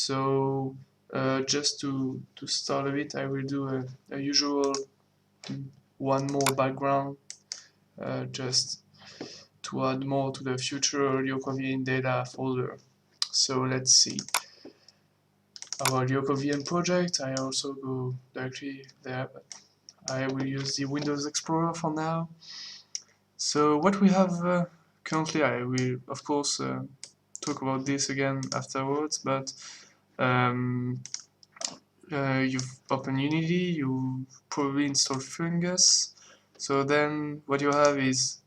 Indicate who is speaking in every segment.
Speaker 1: So just to start a bit, I will do a usual one more background just to add more to the future LyokoVN data folder. So let's see. Our LyokoVN project, I also go directly there, but I will use the Windows Explorer for now. So what we have currently, I will of course talk about this again afterwards, but you've opened Unity, you probably installed Fungus. So then what you have is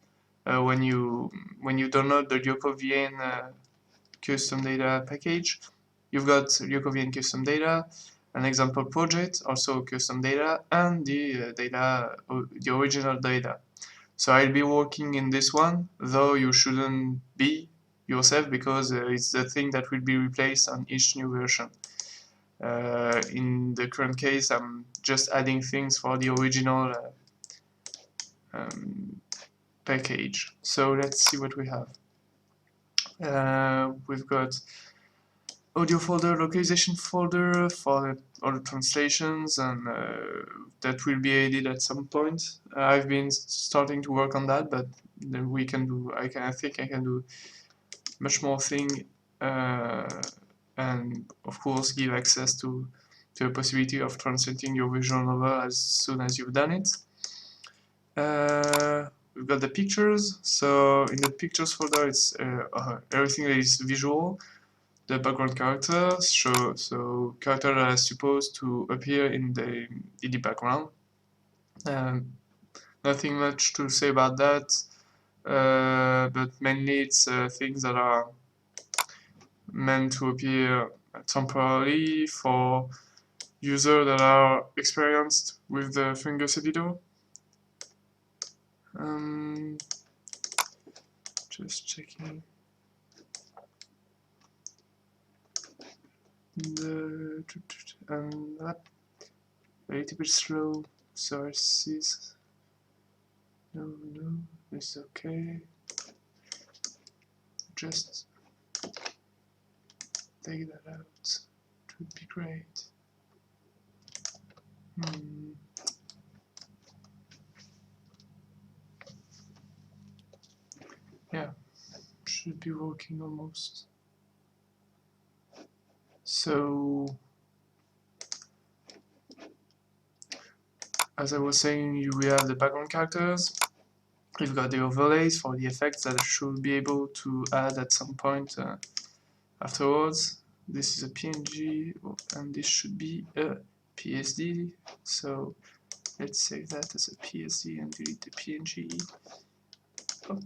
Speaker 1: when you download the LyokoVN custom data package, you've got LyokoVN custom data, an example project, also custom data, and the the original data. So I'll be working in this one, though you shouldn't be yourself, because it's the thing that will be replaced on each new version. In the current case, I'm just adding things for the original package. So let's see what we have. We've got audio folder, localization folder for all the translations, and that will be added at some point. I've been starting to work on that, but then we can do. I think I can do much more thing, and of course give access to the possibility of translating your visual novel as soon as you've done it. We've got the pictures. So in the pictures folder, it's everything that is visual. The background characters, so characters that are supposed to appear in the background. Nothing much to say about that, but mainly it's things that are meant to appear temporarily for users that are experienced with the Fungus editor. Just checking. That a little bit slow sources. No, it's okay. Just take that out. It would be great. Yeah, should be working almost. So, as I was saying, we have the background characters. We've got the overlays for the effects that I should be able to add at some point afterwards. This is a PNG, and this should be a PSD. So let's save that as a PSD and delete the PNG. Up.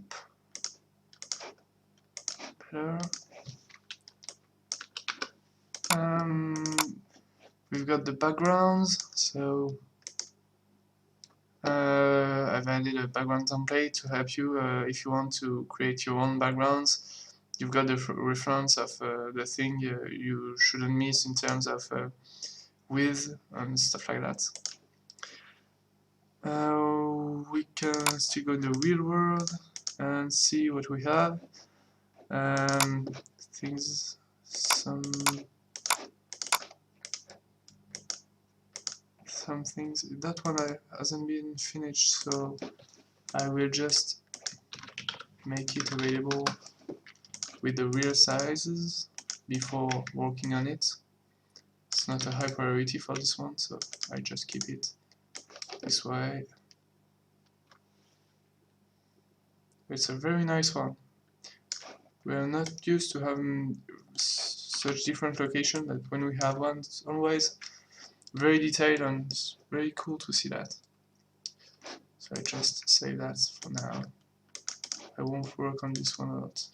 Speaker 1: Better. We've got the backgrounds. So I've added a background template to help you if you want to create your own backgrounds. You've got the reference of the thing you shouldn't miss in terms of width and stuff like that. We can still go in the real world and see what we have. Things, some things. That one hasn't been finished, so I will just make it available with the real sizes before working on it. It's not a high priority for this one, so I just keep it this way. It's a very nice one. We are not used to having such different locations, but when we have one, it's always very detailed and it's very cool to see that. So I just save that for now. I won't work on this one a lot.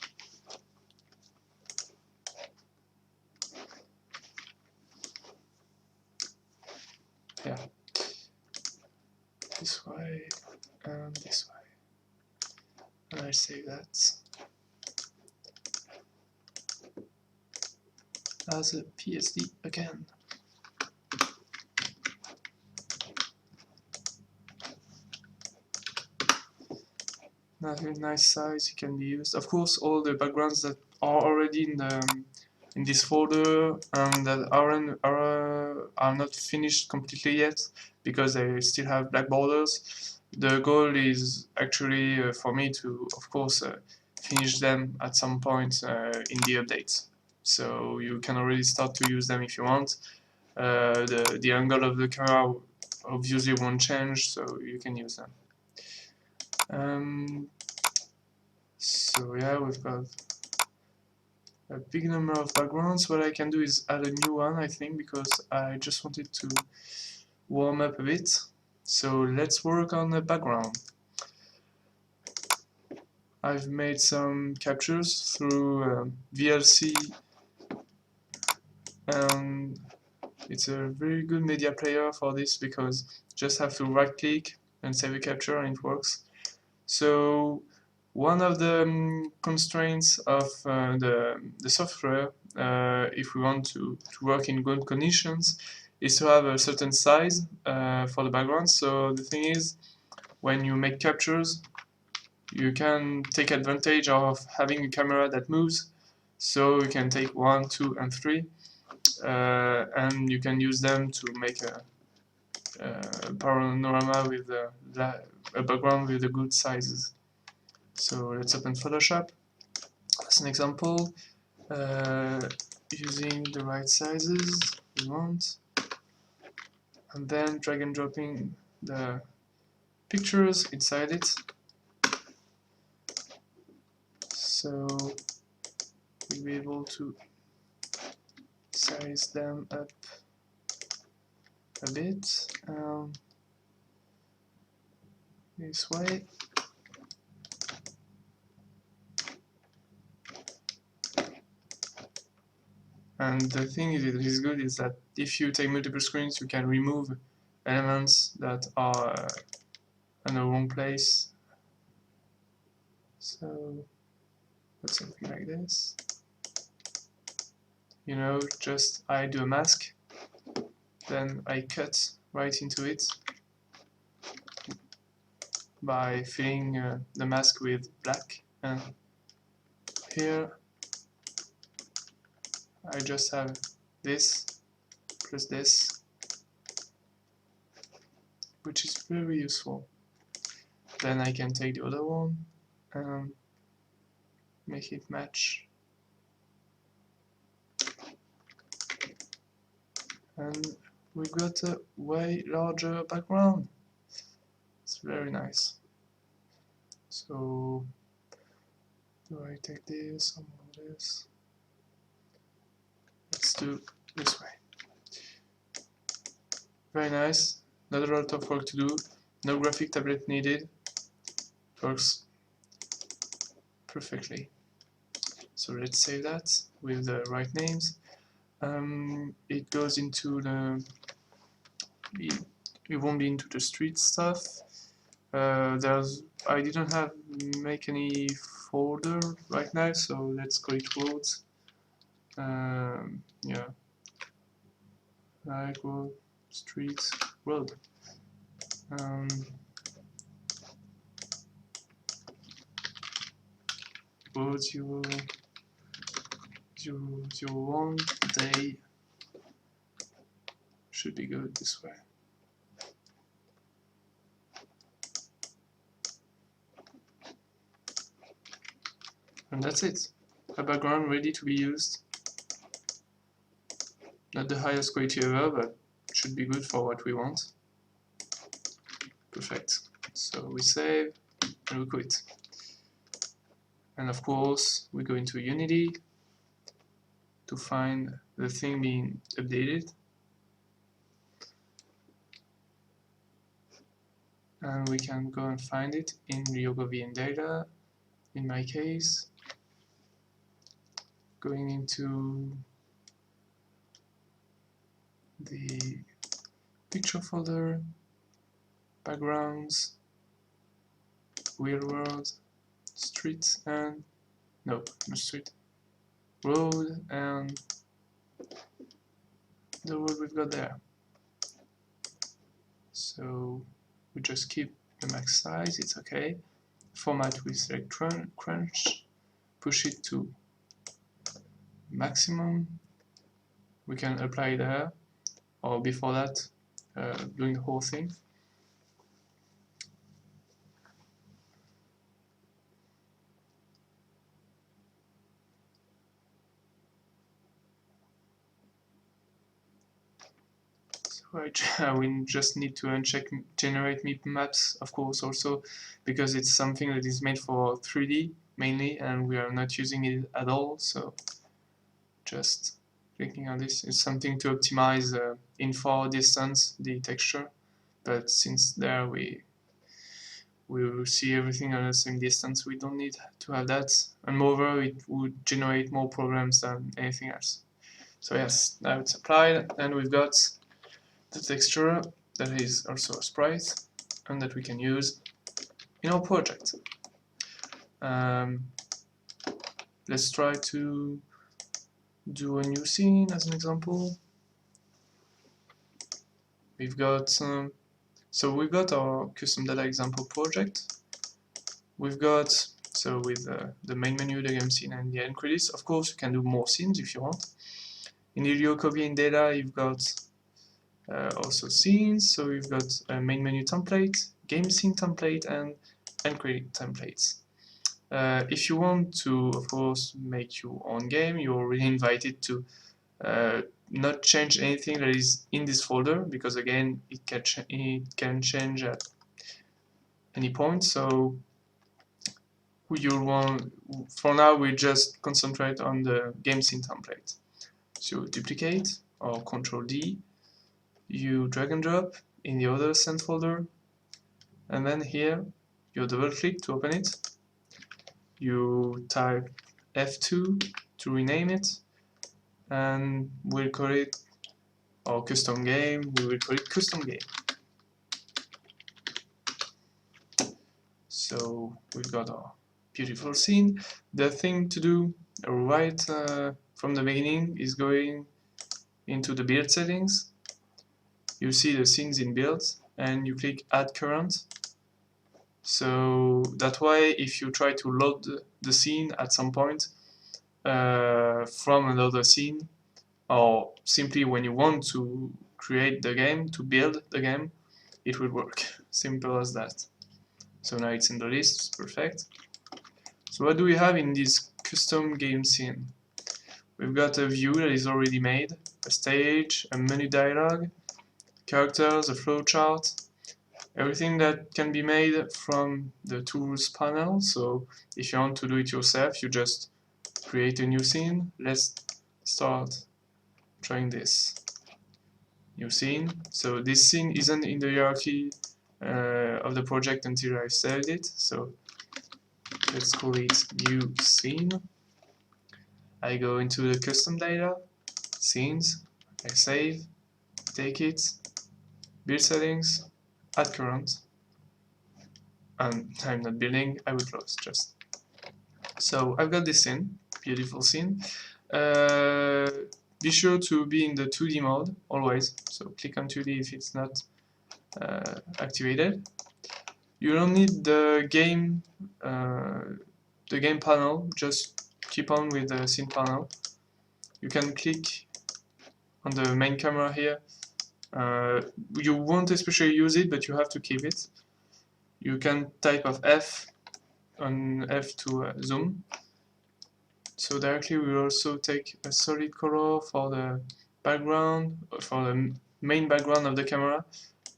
Speaker 1: Yeah. This way and this way. And I save that as a PSD again. Another nice size, it can be used. Of course, all the backgrounds that are already in in this folder that are not finished completely yet because they still have black borders. The goal is actually for me to, of course, finish them at some point in the update. So you can already start to use them if you want. The angle of the camera obviously won't change, so you can use them. So yeah, we've got a big number of backgrounds. What I can do is add a new one, I think, because I just wanted to warm up a bit. So let's work on the background. I've made some captures through VLC, and it's a very good media player for this because you just have to right click and save a capture and it works. So one of the constraints of the software, if we want to work in good conditions, is to have a certain size for the background. So the thing is, when you make captures, you can take advantage of having a camera that moves. So you can take 1, 2, and 3, and you can use them to make a panorama with a background with the good sizes. So let's open Photoshop as an example, using the right sizes we want, and then drag and dropping the pictures inside it. So we'll be able to size them up a bit this way. And the thing that is good is that if you take multiple screens, you can remove elements that are in the wrong place. So put something like this. You know, just I do a mask, then I cut right into it by filling the mask with black, and here I just have this plus this, which is very useful. Then I can take the other one and make it match, and we've got a way larger background. It's very nice. So do I take this or this? Let's do this way. Very nice. Not a lot of work to do. No graphic tablet needed. Works perfectly. So let's save that with the right names. It goes into the. It won't be into the street stuff. I didn't make any folder right now, so let's call it roads. Yeah, like road, street, road. Road 001 day should be good this way. And that's it. A background ready to be used. Not the highest quality ever, but should be good for what we want. Perfect. So we save and we quit. And of course, we go into Unity to find the thing being updated. And we can go and find it in LyokoVN data. In my case, going into the picture folder, backgrounds, real world, street, and no, not street, road, and the road we've got there. So we just keep the max size, it's okay. Format, we select crunch, push it to maximum, we can apply there, or before that, doing the whole thing. We just need to uncheck generate mip maps, of course, also because it's something that is made for 3D mainly, and we are not using it at all. So just clicking on this is something to optimize in far distance the texture, but since there we will see everything at the same distance, we don't need to have that, and moreover it would generate more problems than anything else. So yes, now it's applied, and we've got the texture that is also a sprite and that we can use in our project. Let's try to do a new scene as an example. We've got so we've got our custom data example project. We've got, so with the main menu, the game scene, and the end credits. Of course, you can do more scenes if you want. In the LyokoVN data, you've got also scenes. So we've got a main menu template, game scene template, and end credit templates. If you want to, of course, make your own game, you're really invited to not change anything that is in this folder, because again, it can change at any point. So you'll want, for now, we just concentrate on the game scene template. So duplicate or Control D, you drag and drop in the other send folder, and then here you double click to open it. You type F2 to rename it, and we'll call it our custom game. We will call it custom game. So we've got our beautiful scene. The thing to do right from the beginning is going into the build settings. You see the scenes in build, and you click add current. So that way, if you try to load the scene at some point from another scene, or simply when you want to create the game, to build the game, it will work. Simple as that. So now it's in the list, it's perfect. So what do we have in this custom game scene? We've got a view that is already made, a stage, a menu dialog, characters, a flowchart, everything that can be made from the tools panel. So if you want to do it yourself, you just create a new scene. Let's start trying this. New scene. So this scene isn't in the hierarchy of the project until I saved it. So let's call it new scene. I go into the custom data, scenes, I save, take it, build settings, add current, and I'm not building, I will close just. So I've got this scene, beautiful scene. Be sure to be in the 2D mode always, so click on 2D if it's not activated. You don't need the game panel, just keep on with the scene panel. You can click on the main camera here. You won't especially use it, but you have to keep it. You can type of F on F to zoom. So directly we will also take a solid color for the background, for the main background of the camera,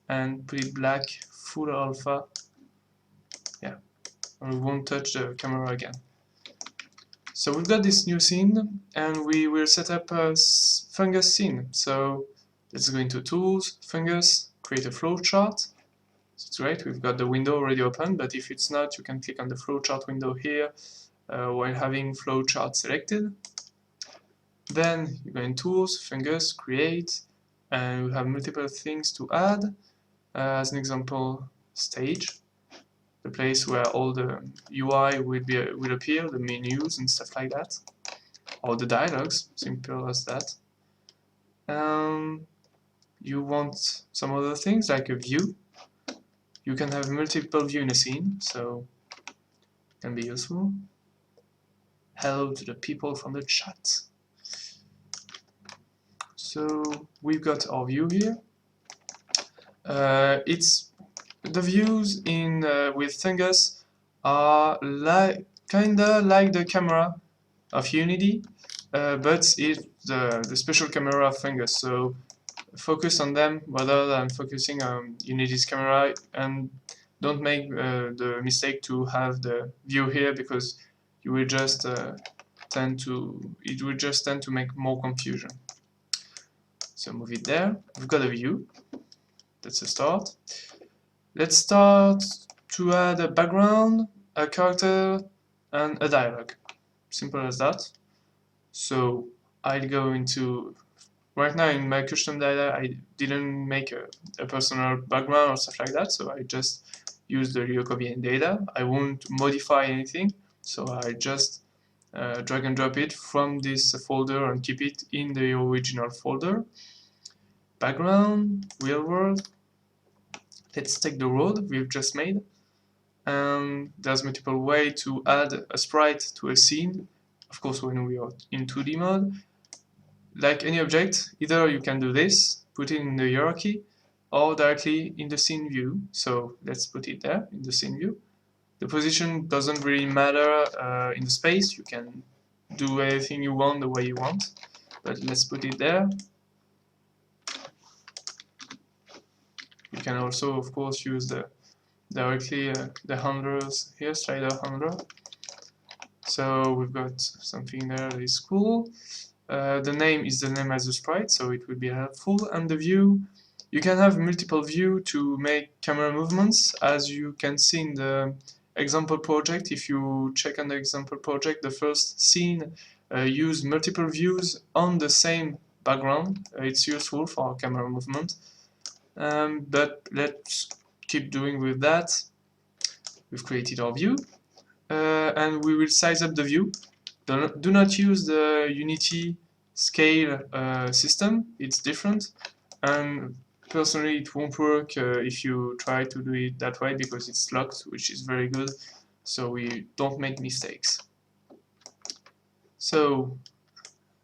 Speaker 1: and put it black, full alpha. Yeah, and we won't touch the camera again. So we've got this new scene, and we will set up a fungus scene. So let's go into tools, fungus, create a flowchart. So it's great, we've got the window already open, but if it's not, you can click on the flowchart window here while having flowchart selected. Then you go in tools, fungus, create, and we have multiple things to add. As an example, stage, the place where all the UI will appear, the menus and stuff like that, or the dialogs, simple as that. You want some other things like a view. You can have multiple views in a scene, so it can be useful. Hello to the people from the chat. So we've got our view here. It's the views in with Fungus are kinda like the camera of Unity, but it's the special camera of Fungus. So focus on them rather than focusing on Unity's camera, and don't make the mistake to have the view here, because you will just it will just tend to make more confusion. So move it there. We've got a view. That's a start. Let's start to add a background, a character, and a dialogue. Simple as that. So I'll go into, right now in my custom data, I didn't make a personal background or stuff like that, so I just use the LyokoVN data. I won't modify anything, so I just drag and drop it from this folder and keep it in the original folder. Background, real world. Let's take the road we've just made. And there's multiple ways to add a sprite to a scene. Of course, when we are in 2D mode, like any object, either you can do this, put it in the hierarchy, or directly in the scene view. So let's put it there in the scene view. The position doesn't really matter in the space. You can do anything you want the way you want, but let's put it there. You can also, of course, use directly the handlers here, slider handler. So we've got something there that is cool. The name is the name as a sprite, so it will be helpful. And the view, you can have multiple views to make camera movements, as you can see in the example project. If you check on the example project, the first scene use multiple views on the same background. It's useful for camera movement. But let's keep doing with that. We've created our view, and we will size up the view. Do not use the Unity scale system, it's different, and personally it won't work if you try to do it that way, because it's locked, which is very good, so we don't make mistakes. So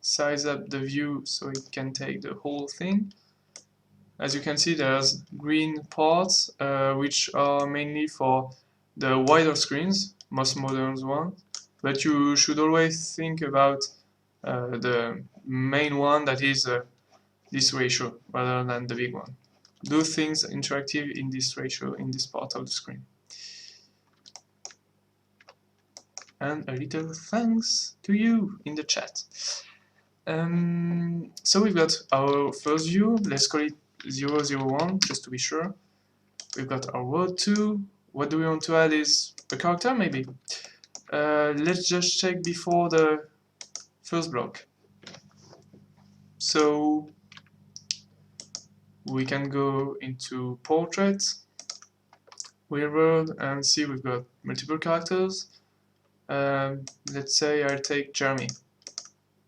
Speaker 1: size up the view so it can take the whole thing. As you can see, there's green parts which are mainly for the wider screens, most modern ones, but you should always think about the main one, that is this ratio, rather than the big one. Do things interactive in this ratio, in this part of the screen. And a little thanks to you in the chat. So we've got our first view, let's call it 001, just to be sure. We've got our road 2. What do we want to add is a character, maybe. Let's just check before the first block. So we can go into portrait, real world, and see we've got multiple characters. Let's say I'll take Jeremy.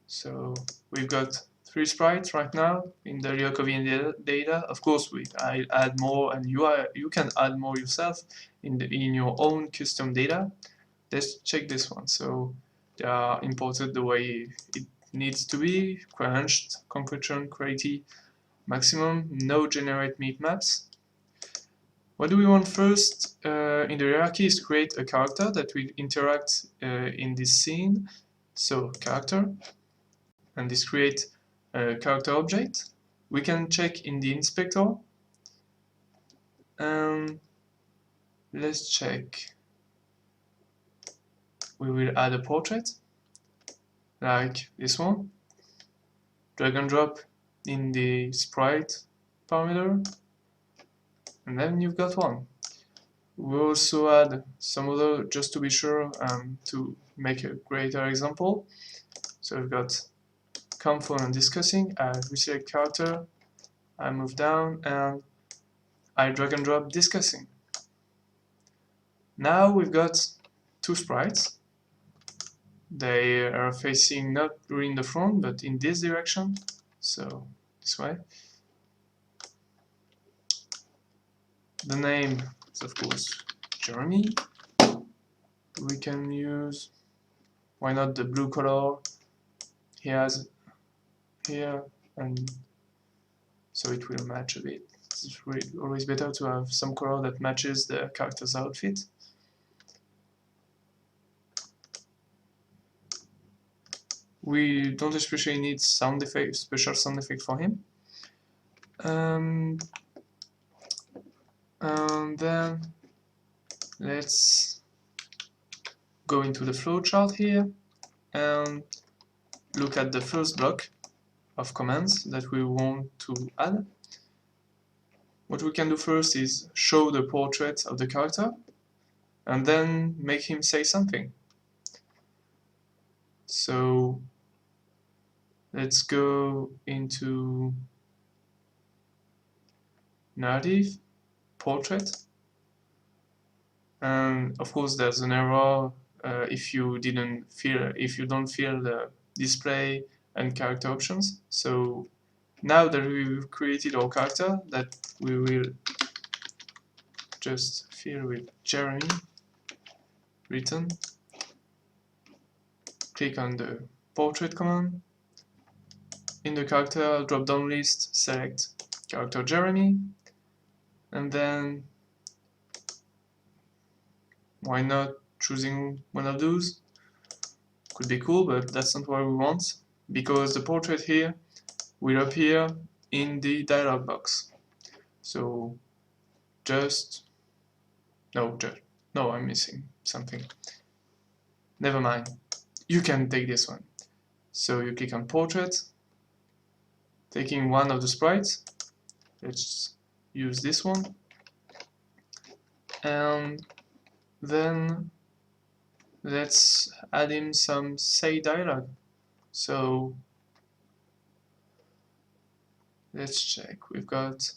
Speaker 1: So we've got 3 sprites right now in the LyokoVN data. Of course, I'll add more, and you can add more yourself in your own custom data. Let's check this one. So they are imported the way it needs to be, crunched, compression, quality, maximum, no generate meat maps. What do we want first in the hierarchy is create a character that will interact in this scene. So character, and this create a character object. We can check in the inspector. Let's check. We will add a portrait, like this one. Drag and drop in the sprite parameter, and then you've got one. We also add some other, just to be sure, to make a greater example. So we've got come phone and discussing. I reselect character, I move down, and I drag and drop discussing. Now we've got 2 sprites. They are facing not in the front, but in this direction. So this way. The name is of course Jeremy. We can use, why not, the blue color he has here, and so it will match a bit. It's really always better to have some color that matches the character's outfit. We don't especially need sound effect, special sound effect for him. And then let's go into the flowchart here and look at the first block of commands that we want to add. What we can do first is show the portrait of the character and then make him say something. So let's go into narrative, portrait, and of course there's an error if you don't feel the display and character options. So now that we've created our character, that we will just fill with Jeremy written. Click on the portrait command. In the character drop-down list, select character Jeremy, and then why not choosing one of those? Could be cool, but that's not what we want, because the portrait here will appear in the dialog box. So no, I'm missing something. Never mind. You can take this one. So you click on portrait, taking one of the sprites. Let's use this one, and then let's add in some say dialogue. So let's check. We've got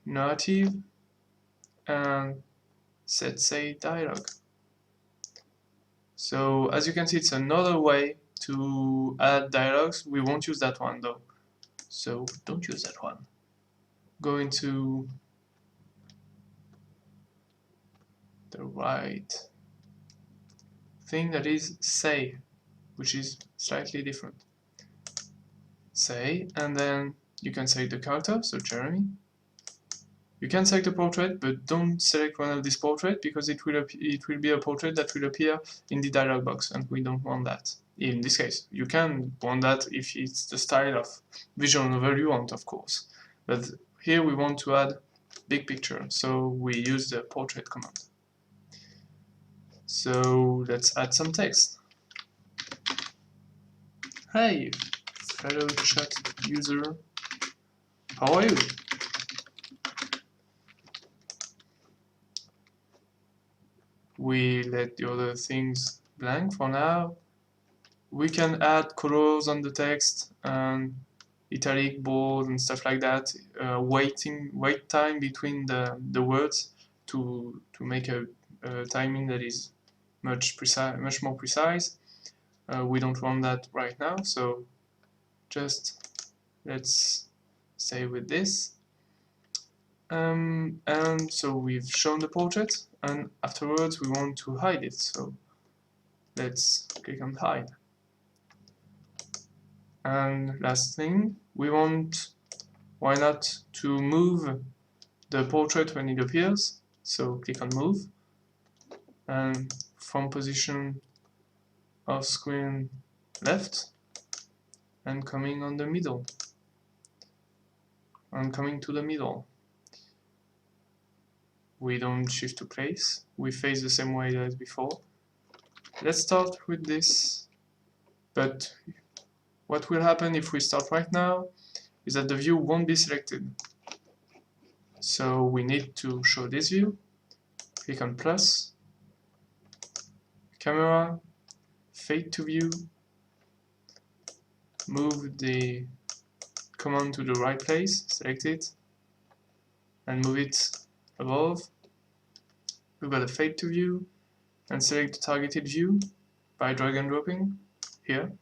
Speaker 1: narrative and set say dialogue. So as you can see, it's another way to add dialogues. We won't use that one though, so don't use that one. Go into the right thing, that is say, which is slightly different. Say, and then you can select the character, so Jeremy. You can select a portrait, but don't select one of these portraits because it will be a portrait that will appear in the dialog box, and we don't want that. In this case, you can want that if it's the style of visual novel you want, of course. But here we want to add big picture, so we use the portrait command. So let's add some text. Hey, fellow chat user, how are you? We let the other things blank for now. We can add colors on the text and italic, bold, and stuff like that. Wait time between the words to make a timing that is much more precise. We don't want that right now, so just let's stay with this. And so we've shown the portrait, and afterwards we want to hide it, so let's click on hide. And last thing, we want, why not, to move the portrait when it appears, so click on move, and from position of screen left, and coming on the middle, and coming to the middle. We don't shift to place, we face the same way as before. Let's start with this, but what will happen if we start right now is that the view won't be selected. So we need to show this view, click on plus, camera, fade to view, move the command to the right place, select it, and move it above. We've got a fade to view, and select the targeted view by drag and dropping here.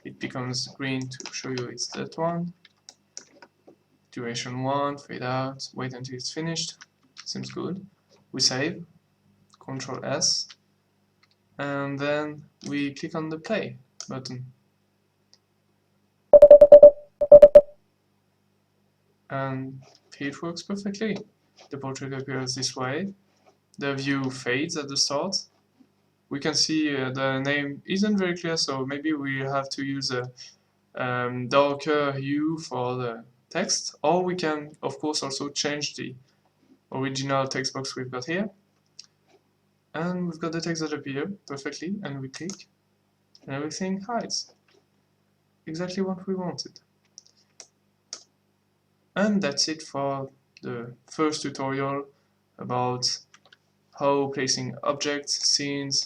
Speaker 1: It becomes green to show you it's that one. Duration 1, fade out, wait until it's finished. Seems good. We save, Ctrl S, and then we click on the play button. and it works perfectly. The portrait appears this way, the view fades at the start. We can see the name isn't very clear, so maybe we have to use a darker hue for the text, or we can of course also change the original text box we've got here. And we've got the text that appears perfectly, and we click, and everything hides. Exactly what we wanted. And that's it for the first tutorial about how placing objects, scenes,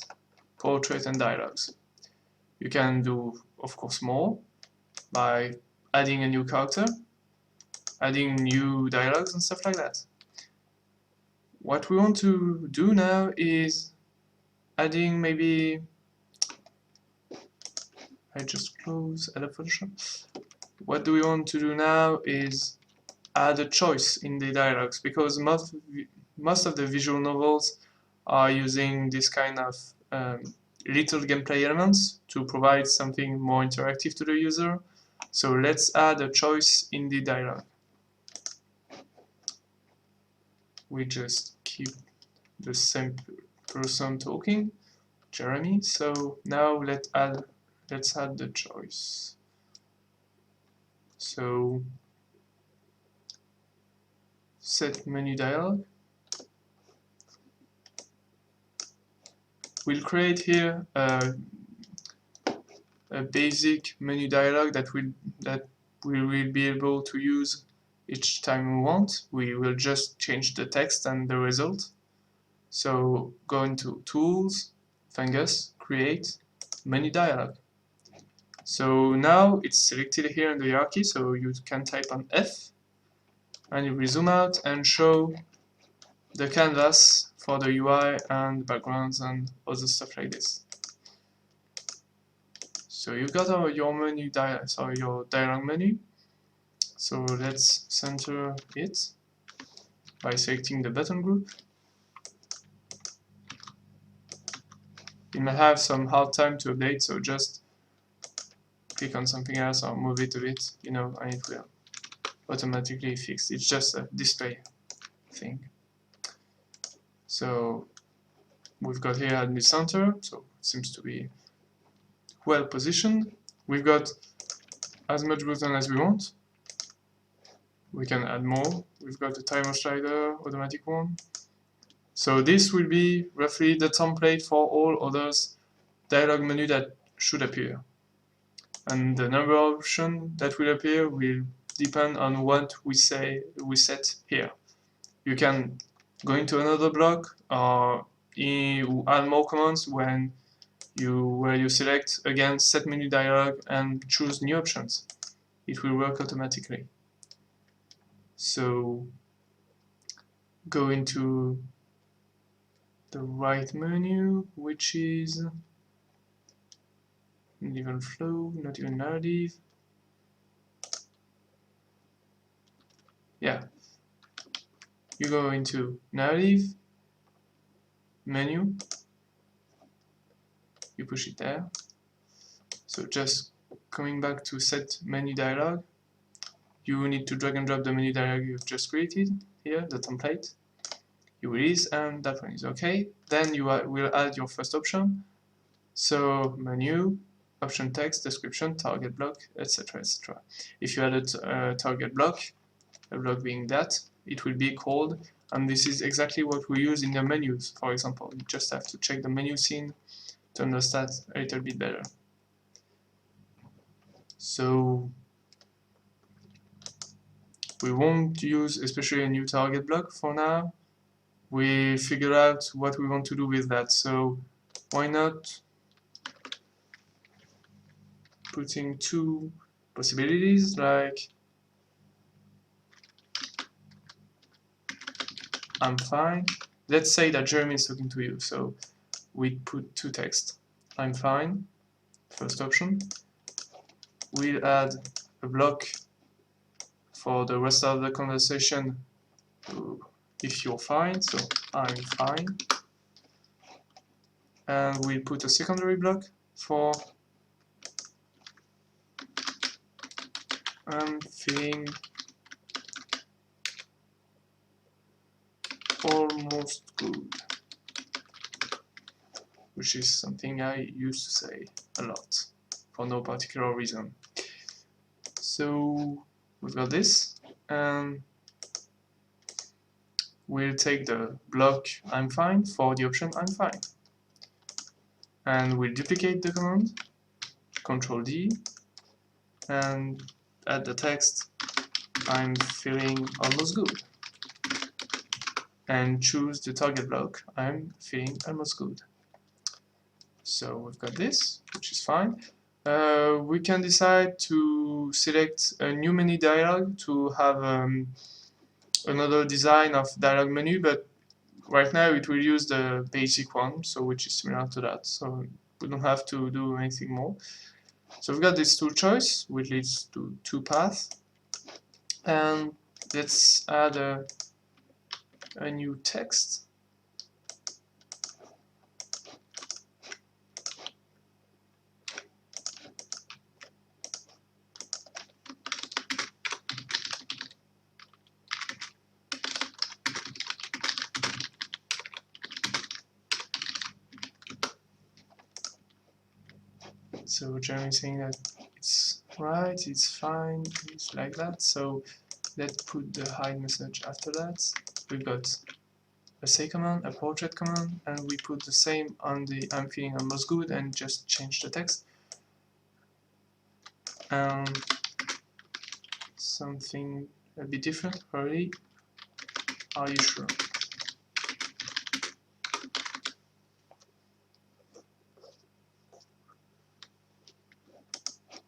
Speaker 1: portrait and dialogues. You can do, of course, more by adding a new character, adding new dialogues and stuff like that. What we want to do now is adding maybe, I just close edit Photoshop. What do we want to do now is add a choice in the dialogues, because most of the visual novels are using this kind of little gameplay elements to provide something more interactive to the user. So let's add a choice in the dialogue. We just keep the same person talking, Jeremy. So now let's add the choice. So set menu dialog. We'll create here a basic menu dialog that we will be able to use each time we want. We will just change the text and the result. So go into Tools, Fungus, Create, Menu Dialog. So now it's selected here in the hierarchy, so you can type on F, and you will zoom out and show the canvas for the UI and backgrounds and other stuff like this. So you've got your menu your dialog menu. So let's center it by selecting the button group. It may have some hard time to update, so just click on something else or move it a bit, and it will automatically fix. It's just a display thing. So we've got here at mid-center, so it seems to be well positioned. We've got as much button as we want. We can add more. We've got the timer slider, automatic one. So this will be roughly the template for all others dialog menu that should appear. And the number of options that will appear will depend on what we set here. You can go into another block or add more commands where you select again set menu dialog and choose new options. It will work automatically. So go into the right menu, which is not even flow, not even narrative. Yeah. You go into narrative, menu, you push it there. So just coming back to set menu dialog, you need to drag and drop the menu dialog you've just created here, the template. You release, and that one is okay. Then you will add your first option. So menu, option text, description, target block, etc. etc. If you added a target block, a block being that, it will be called, and this is exactly what we use in the menus. For example, you just have to check the menu scene to understand a little bit better. So we won't use especially a new target block for now. We figure out what we want to do with that, so why not putting two possibilities, like I'm fine. Let's say that Jeremy is talking to you, so we put two text. I'm fine, first option. We'll add a block for the rest of the conversation if you're fine, so I'm fine. And we'll put a secondary block for I'm feeling almost good, which is something I used to say a lot for no particular reason. So we've got this, and we'll take the block I'm fine for the option I'm fine, and we'll duplicate the command, Ctrl D, and add the text I'm feeling almost good, and choose the target block I'm feeling almost good. So we've got this, which is fine. We can decide to select a new menu dialog to have another design of dialog menu, but right now it will use the basic one, so which is similar to that, so we don't have to do anything more. So we've got this tool choice, which leads to two paths, and let's add a new text. So Jeremy is saying that it's right, it's fine, it's like that. So let's put the hide message after that. We've got a say command, a portrait command, and we put the same on the I'm feeling almost good and just change the text. Something a bit different, probably. Are you sure?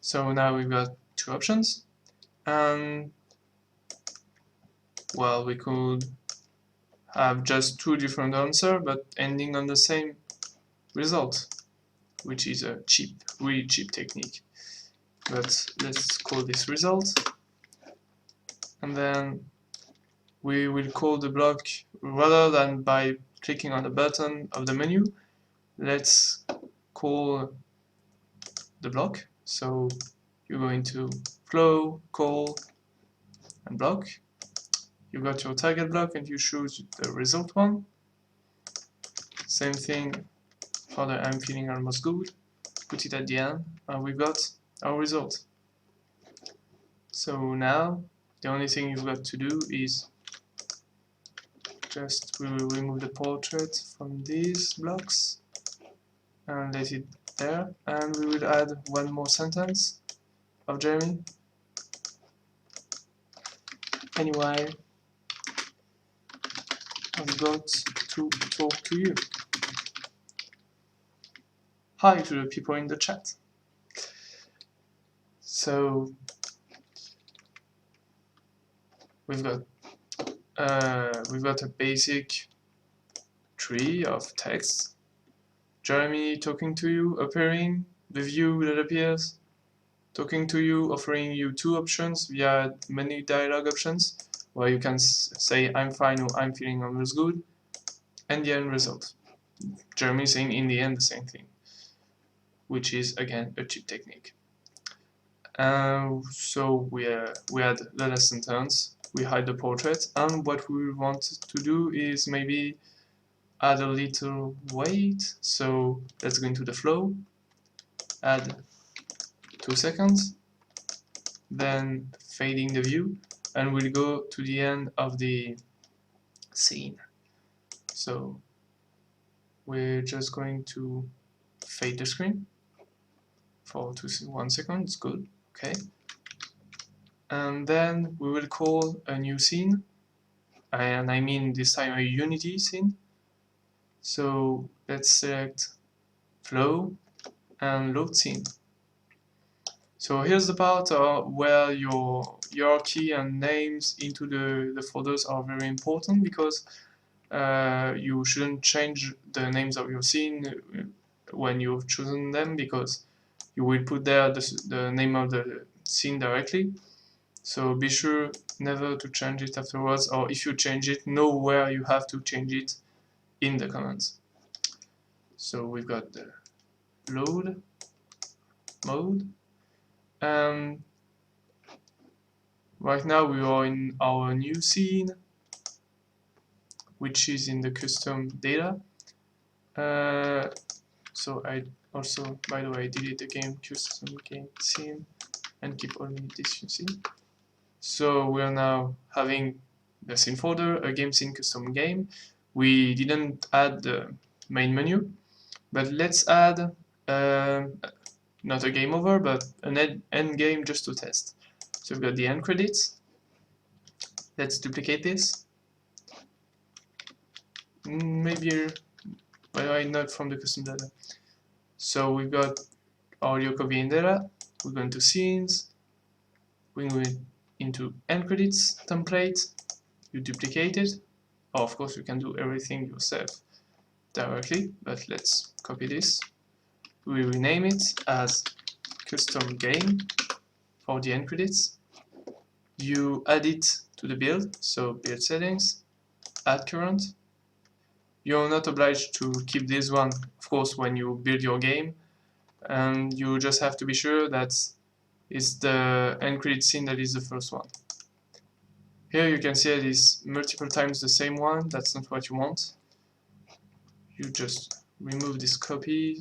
Speaker 1: So now we've got two options, and well, we could have just two different answers, but ending on the same result, which is a cheap, really cheap technique. But let's call this result, and then we will call the block rather than by clicking on the button of the menu. Let's call the block. So you go into flow, call, and block. You got your target block and you choose the result one. Same thing for the I'm feeling almost good. Put it at the end, and we've got our result. So now the only thing you've got to do is we will remove the portrait from these blocks and let it there, and we will add one more sentence of Jeremy. Anyway, I've got to talk to you. Hi to the people in the chat. So we've got a basic tree of text. Jeremy talking to you, appearing, the view that appears, talking to you, offering you two options via many dialogue options, where you can say I'm fine or I'm feeling almost good, and the end result. Jeremy saying in the end the same thing, which is again a cheap technique. So we add the last sentence, we hide the portrait, and what we want to do is maybe add a little weight. So let's go into the flow, add 2 seconds, then fading the view, and we'll go to the end of the scene. So we're just going to fade the screen for 1 second, it's good, okay. And then we will call a new scene, and I mean this time a Unity scene. So let's select flow and load scene. So here's the part where your hierarchy and names into the folders are very important, because you shouldn't change the names of your scene when you've chosen them, because you will put there the name of the scene directly. So be sure never to change it afterwards, or if you change it, know where you have to change it in the comments. So we've got the load mode. Right now we are in our new scene. which is in the custom data. So I also, by the way, delete the game custom game scene and keep only this, you see. So we are now having the scene folder, a game scene custom game. We didn't add the main menu, but let's add not a game over, but an end game just to test. So we've got the end credits. Let's duplicate this. Maybe, why not from the custom data? So we've got our LyokoVN data. We're going to scenes. We're going into end credits template. You duplicate it. Oh, of course, you can do everything yourself directly, but let's copy this. We rename it as custom game for the end credits. You add it to the build, so build settings, add current. You're not obliged to keep this one, of course, when you build your game, and you just have to be sure that it's the end credit scene that is the first one. Here you can see it is multiple times the same one. That's not what you want. You just remove this copy,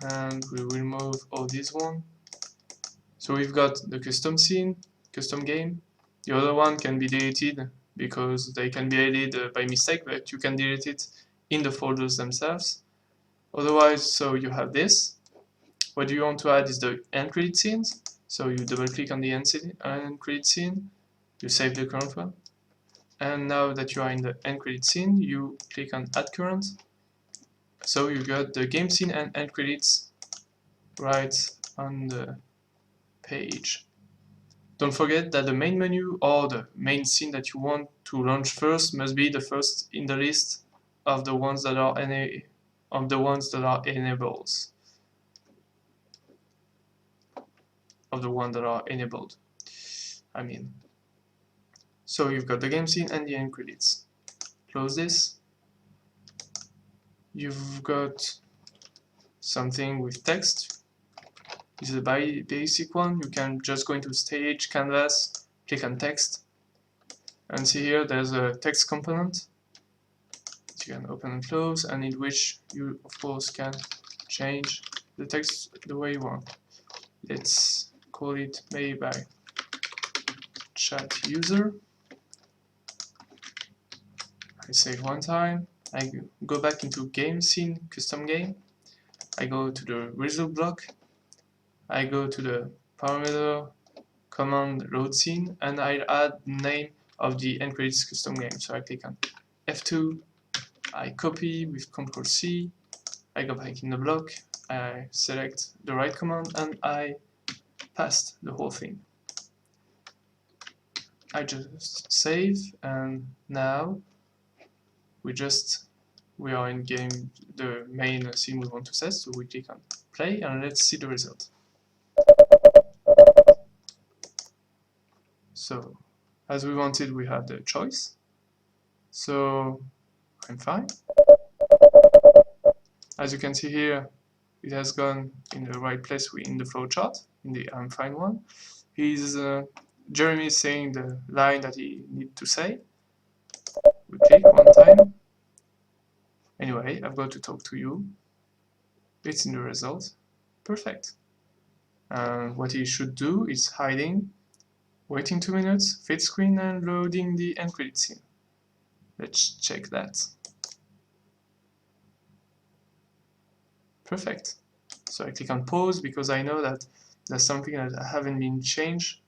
Speaker 1: and we remove all this one. So we've got the custom scene, custom game. The other one can be deleted because they can be added by mistake, but you can delete it in the folders themselves. Otherwise, so you have this. What you want to add is the end credit scenes. So you double click on the end credit scene, you save the current one. And now that you are in the end credit scene, you click on add current. So you got the game scene and end credits right on the page. Don't forget that the main menu or the main scene that you want to launch first must be the first in the list of the ones that are enables. Of the one that are enabled, I mean. So you've got the game scene and the end credits. Close this. You've got something with text. This is a basic one. You can just go into stage, canvas, click on text, and see here there's a text component that you can open and close, and in which you of course can change the text the way you want. Let's call it maybe by chat user. I save one time. I go back into game scene custom game. I go to the result block. I go to the parameter command load scene, and I add the name of the end credits custom game. So I click on F2. I copy with Ctrl C. I go back in the block. I select the right command and I paste the whole thing. I just save, and now we are in game, the main scene we want to set, so we click on play and let's see the result. So as we wanted, we had the choice, so I'm fine. As you can see here, it has gone in the right place in the flowchart, in the I'm fine one. Jeremy is saying the line that he needs to say. We click one time. Anyway, I've got to talk to you. It's in the result. Perfect. What he should do is hiding, waiting 2 minutes, fade screen, and loading the end credit scene. Let's check that. Perfect. So I click on pause because I know that there's something that haven't been changed.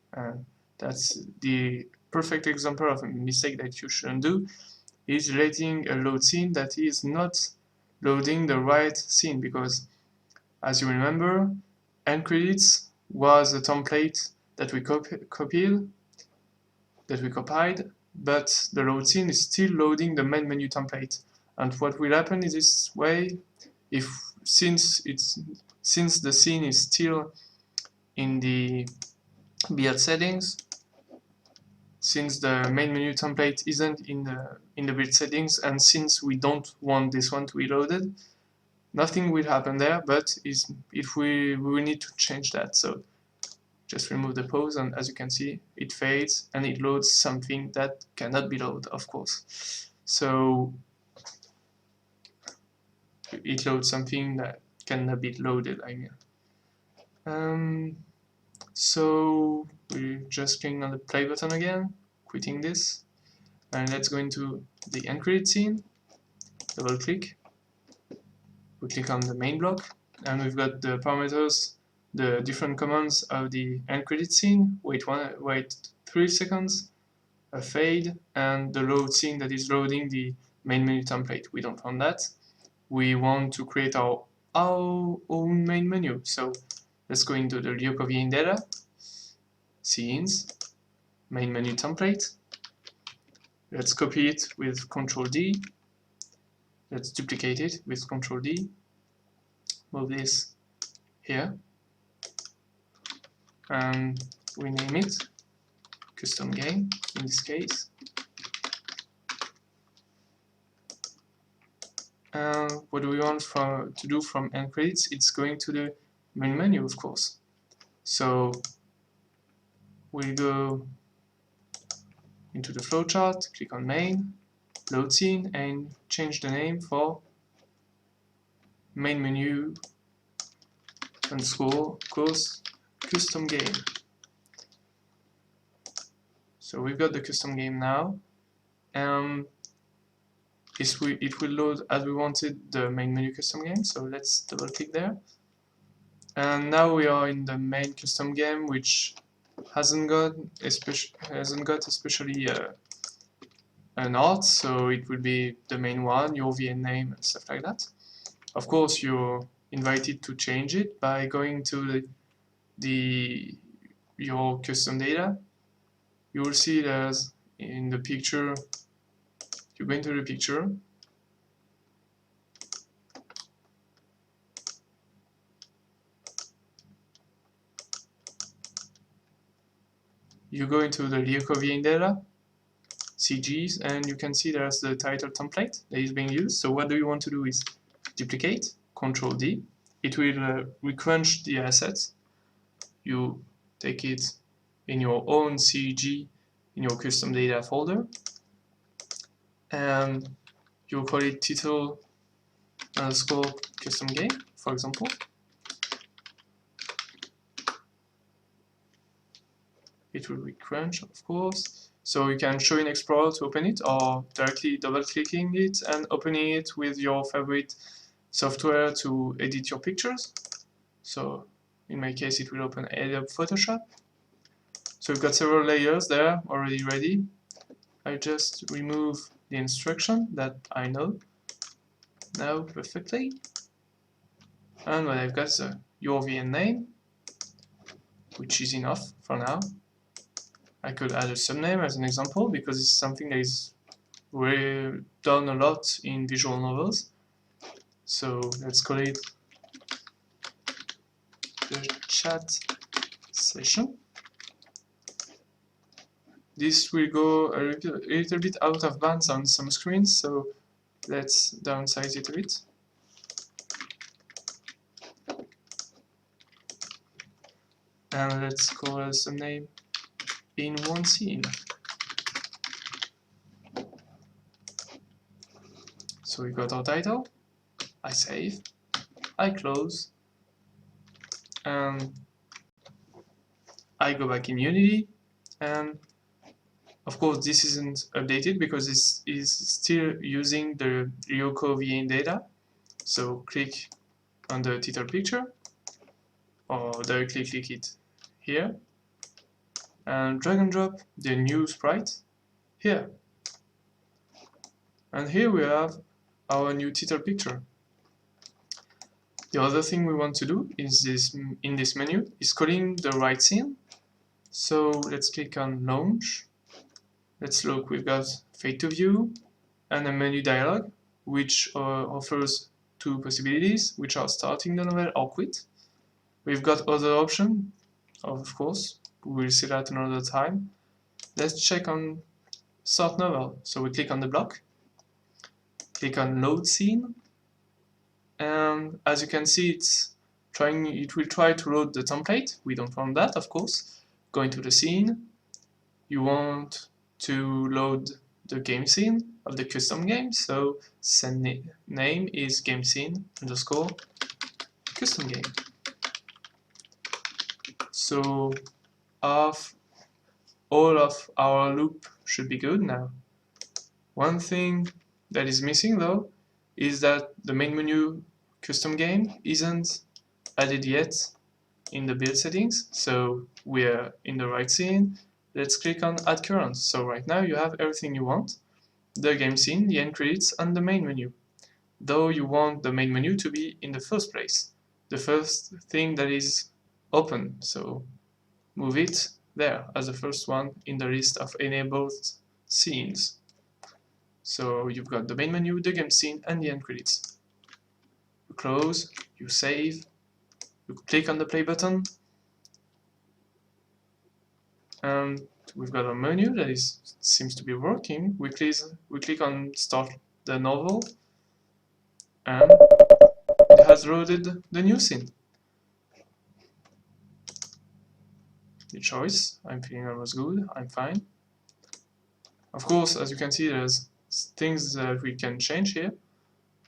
Speaker 1: That's the perfect example of a mistake that you shouldn't do, is letting a load scene that is not loading the right scene, because as you remember, end credits was a template that we copied, but the load scene is still loading the main menu template. And what will happen is this way, since the scene is still in the build settings, since the main menu template isn't in the build settings, and since we don't want this one to be loaded, nothing will happen there, but we will need to change that. So just remove the pause, and as you can see, it fades and it loads something that cannot be loaded, of course. So it loads something that cannot be loaded, I mean. So we're just clicking on the play button again, quitting this, and let's go into the end credit scene, double click, we click on the main block, and we've got the parameters, the different commands of the end credit scene, wait 3 seconds, a fade, and the load scene that is loading the main menu template. We don't want that. We want to create our own main menu. So let's go into the LyokoVN data, scenes, main menu template. Let's copy it with Ctrl D. Let's duplicate it with Ctrl D. Move this here. And we name it custom game in this case. What do we want to do from end credits? It's going to the main menu, of course. So we'll go into the flowchart, click on main, load scene, and change the name for main menu underscore course custom game. So we've got the custom game now. It will load as we wanted the main menu custom game, so let's double click there. And now we are in the main custom game, which hasn't got especially an art, so it will be the main one, your VN name and stuff like that. Of course, you're invited to change it by going to your custom data. You will see there's in the picture. You go into the picture. You go into the LyokoVN data, CGs, and you can see there's the title template that is being used. So what do you want to do is duplicate, Ctrl D. It will recrunch the assets. You take it in your own CG in your custom data folder, and you call it title underscore custom game, for example. It will recrunch, of course. So you can show in Explorer to open it, or directly double-clicking it and opening it with your favorite software to edit your pictures. So in my case, it will open Adobe Photoshop. So we've got several layers there already ready. I just remove the instruction that I know now perfectly. And what I've got is your VN name, which is enough for now. I could add a subname as an example, because it's something that is done a lot in visual novels. So let's call it the chat session. This will go a little bit out of bounds on some screens, so let's downsize it a bit. And let's call a subname in one scene. So we got our title, I save, I close, and I go back in Unity, and of course this isn't updated because this is still using the LyokoVN data. So click on the title picture, or directly click it here, and drag and drop the new sprite here. And here we have our new title picture. The other thing we want to do is in this menu is calling the right scene. So let's click on launch. Let's look, we've got fade to view and a menu dialog, which offers two possibilities, which are starting the novel or quit. We've got other options, of course, we'll see that another time. Let's check on start novel. So we click on the block, click on load scene, and as you can see, it's it will try to load the template. We don't want that, of course. Go into the scene. You want to load the game scene of the custom game, so send name is game scene underscore custom game. So all of our loop should be good now. One thing that is missing though is that the main menu custom game isn't added yet in the build settings, so we're in the right scene. Let's click on add current. So right now you have everything you want: the game scene, the end credits, and the main menu. Though you want the main menu to be in the first place, the first thing that is open, so move it there as the first one in the list of enabled scenes. So you've got the main menu, the game scene, and the end credits. You close, you save, you click on the play button, and we've got a menu that seems to be working. We click on start the novel, and it has loaded the new scene. The choice, I'm feeling almost good, I'm fine. Of course, as you can see, there's things that we can change here.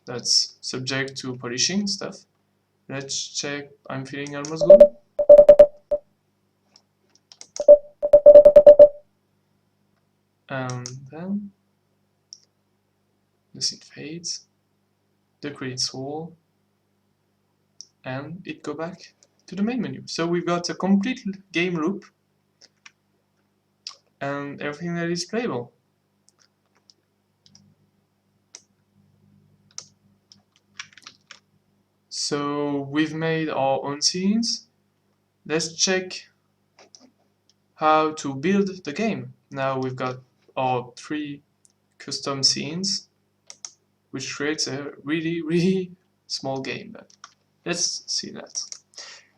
Speaker 1: That's subject to polishing stuff. Let's check, I'm feeling almost good. And then the scene fades, the credits roll, and it go back to the main menu. So we've got a complete game loop and everything that is playable. So we've made our own scenes. Let's check how to build the game. Now we've got our 3 custom scenes, which creates a really small game. Let's see that.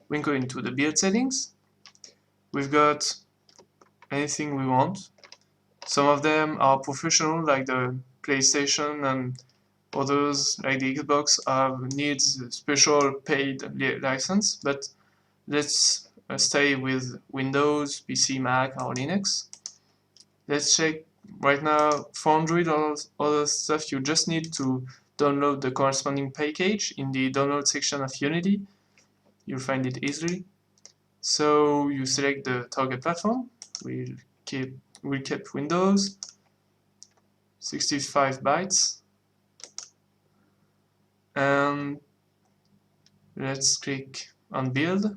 Speaker 1: We go into the build settings. We've got anything we want. Some of them are professional, like the PlayStation, and others, like the Xbox, needs special paid license. But let's stay with Windows, PC, Mac, or Linux. Let's check right now for Android or other stuff. You just need to download the corresponding package in the download section of Unity. You'll find it easily. So you select the target platform. We'll keep Windows, 65 bytes, and let's click on build,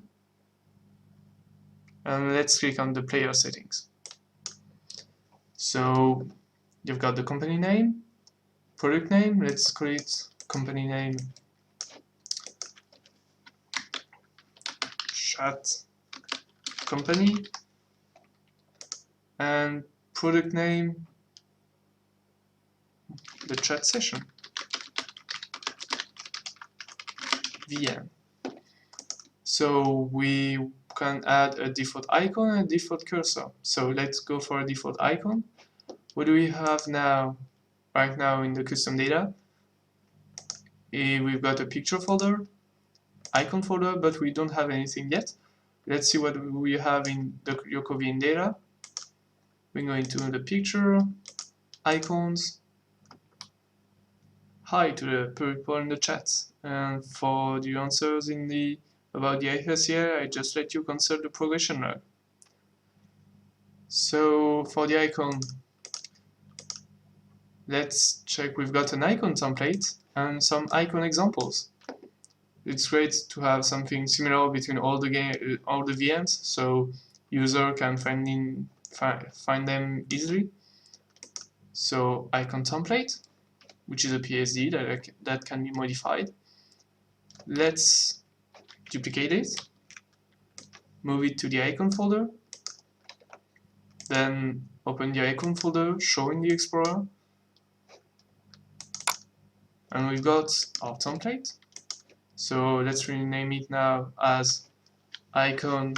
Speaker 1: and let's click on the player settings. So you've got the company name, product name, let's call it company name chat company, and product name the chat session VN. So we can add a default icon and a default cursor. So let's go for a default icon. What do we have now? Right now in the custom data, we've got a picture folder, icon folder, but we don't have anything yet. Let's see what we have in the LyokoVN data. We go into the picture, icons, hi to the people in the chat. And for the answers about the icons here, I just let you consult the progression log. So for the icon, let's check. We've got an icon template and some icon examples. It's great to have something similar between all the VMs, so user can find them easily. So icon template, which is a PSD that can be modified. Let's duplicate it, move it to the icon folder, then open the icon folder, show in the Explorer, and we've got our template. So let's rename it now as icon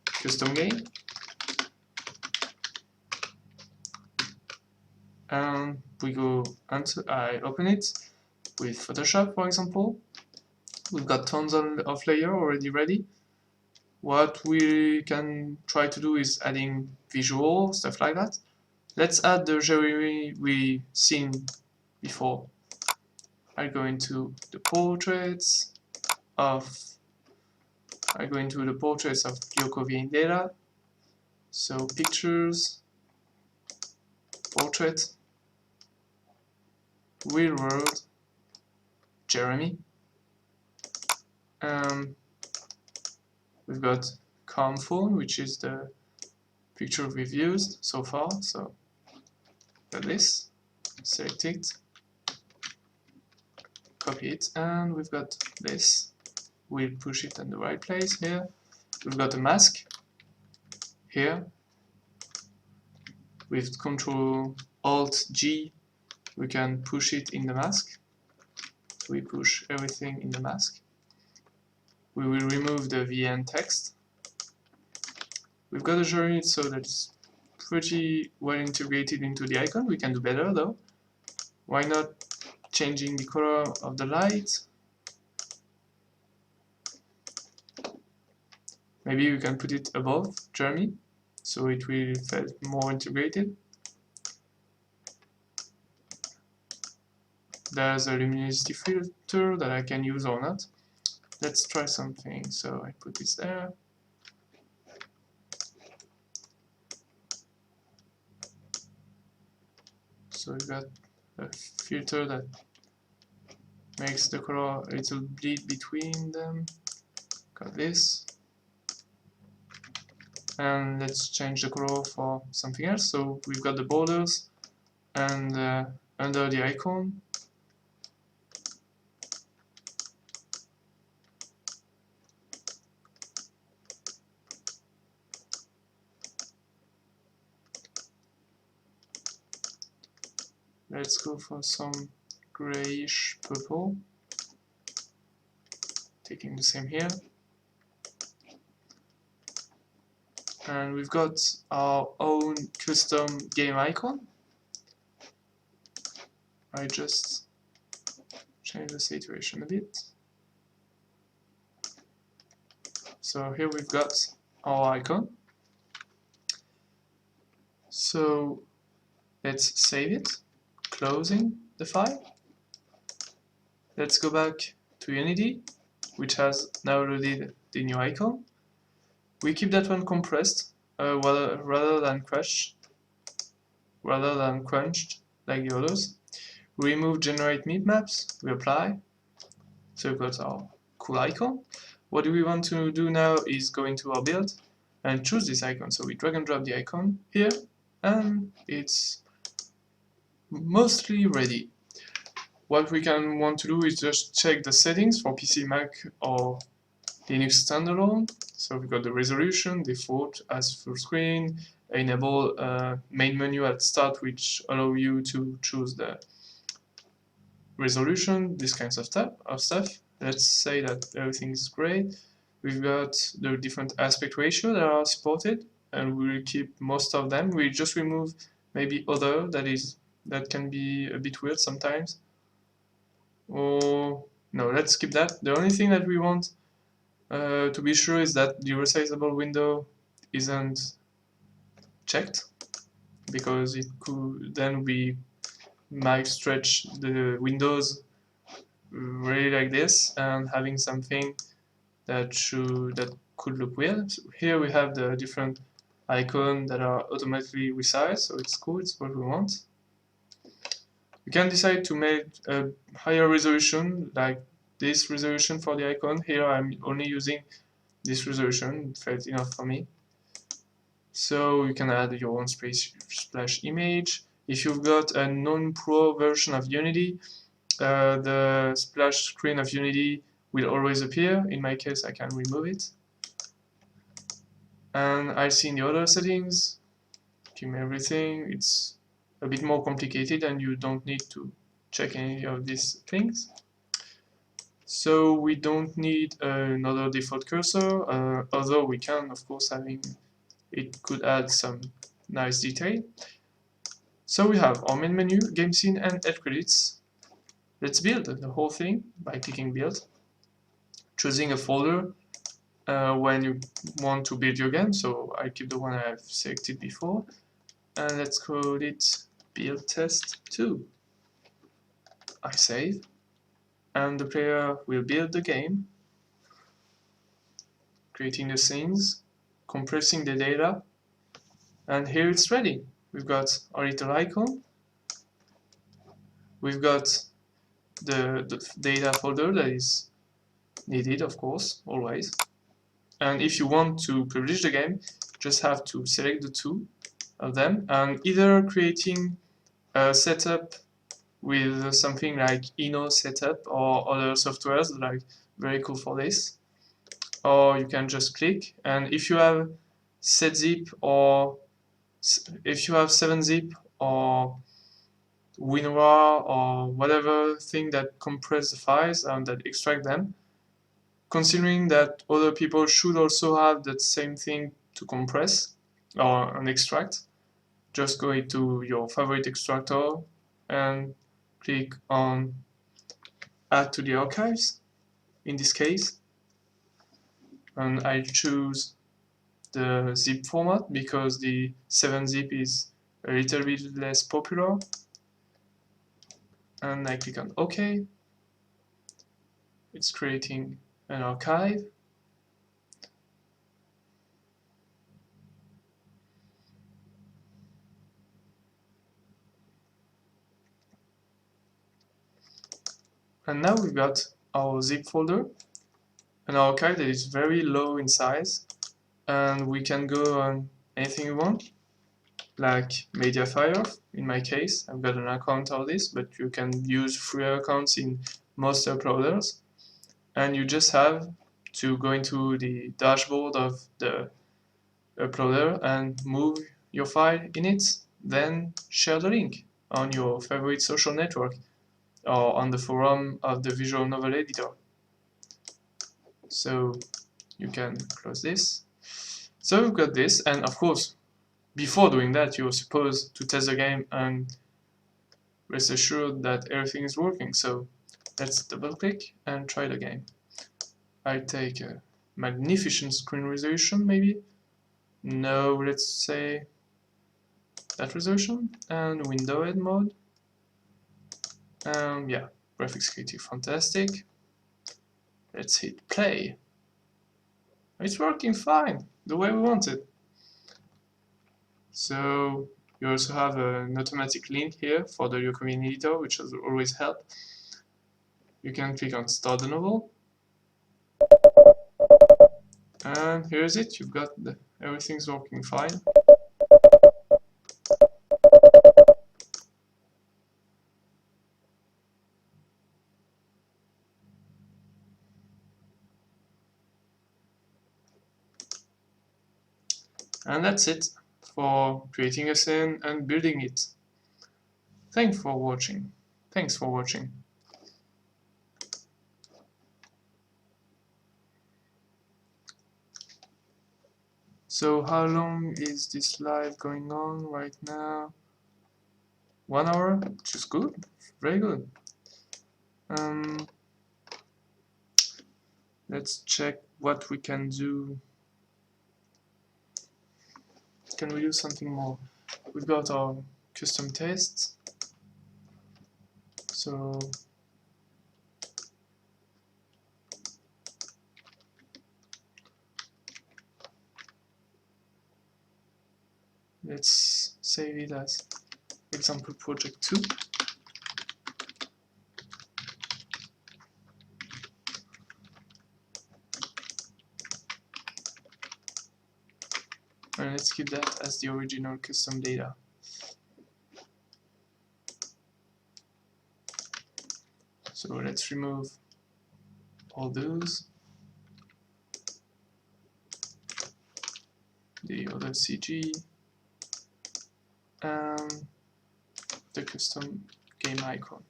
Speaker 1: custom game, and we go I open it with Photoshop, for example. We've got tons of layer already ready. What we can try to do is adding visual, stuff like that. Let's add the Jeremy we seen before. I go into the portraits of LyokoVN data. So pictures, portrait, real world, Jeremy. We've got calm phone, which is the picture we've used so far. So got this, select it, copy it, and we've got this. We'll push it in the right place here. We've got a mask here. With Control Alt G, we can push it in the mask. So we push everything in the mask. We will remove the VN text. We've got a journey so that's pretty well integrated into the icon. We can do better though. Why not changing the color of the light? Maybe we can put it above Jeremy, so it will feel more integrated. There's a luminosity filter that I can use or not. Let's try something. So I put this there. So we've got a filter that makes the color a little bleed between them. Got this. And let's change the color for something else. So we've got the borders and under the icon. Let's go for some grayish purple. Taking the same here. And we've got our own custom game icon. I just change the saturation a bit. So here we've got our icon. So let's save it, closing the file. Let's go back to Unity, which has now loaded the new icon. We keep that one compressed rather than crunched like the others. We remove generate bitmaps, we apply. So we've got our cool icon. What do we want to do now is go into our build and choose this icon. So we drag and drop the icon here, and it's mostly ready. What we can want to do is just check the settings for PC, Mac, or Linux standalone. So we've got the resolution, default as full screen, enable main menu at start, which allow you to choose the resolution, this kinds of stuff. Let's say that everything is great. We've got the different aspect ratio that are supported, and we will keep most of them. We just remove maybe other that can be a bit weird sometimes. Or no, let's skip that. The only thing that we want to be sure is that the resizable window isn't checked, because it could then we might stretch the windows really like this and having something that could look weird. So here we have the different icons that are automatically resized, so it's cool, it's what we want. You can decide to make a higher resolution, like this resolution for the icon. Here I'm only using this resolution, it felt enough for me. So you can add your own splash image. If you've got a non-pro version of Unity, the splash screen of Unity will always appear. In my case, I can remove it. And I see in the other settings, give me everything. It's a bit more complicated and you don't need to check any of these things. So we don't need another default cursor, although we can, of course, it could add some nice detail. So we have our main menu, game scene, and end credits. Let's build the whole thing by clicking build. choosing a folder when you want to build your game. So I keep the one I've selected before, and let's call it build test 2. I save, and the player will build the game, creating the scenes, compressing the data, and here it's ready. We've got our little icon, we've got the data folder that is needed, of course, always. And if you want to publish the game, just have to select the two of them, and either creating a setup with something like Ino setup or other softwares that are very cool for this, or you can just click, and if you have setzip or if you have 7-zip or WinRAR or whatever thing that compress the files and that extract them, considering that other people should also have that same thing to compress or an extract, just go into your favorite extractor and click on add to the archives in this case, and I choose the zip format because the 7-zip is a little bit less popular, and I click on OK. It's creating an archive. And now we've got our zip folder, an archive that is very low in size, and we can go on anything we want, like Mediafire. In my case, I've got an account of this, but you can use free accounts in most uploaders, and you just have to go into the dashboard of the uploader and move your file in it, then share the link on your favorite social network or on the forum of the visual novel editor. So you can close this. So we've got this, and of course, before doing that, you're supposed to test the game and rest assured that everything is working. So let's double click and try the game. I take a magnificent screen resolution, maybe. No, let's say that resolution, and window head mode. Yeah, graphics quality fantastic. Let's hit play. It's working fine, the way we want it. So you also have an automatic link here for the LyokoVN editor, which has always helped. You can click on start the novel. And here's it, you've got everything's working fine. And that's it for creating a scene and building it. Thanks for watching. So how long is this live going on right now? 1 hour, which is good, very good. Let's check what we can do. Can we do something more? We've got our custom tests. So let's save it as example project 2. And let's keep that as the original custom data. So let's remove all those. The other CG and the custom game icon.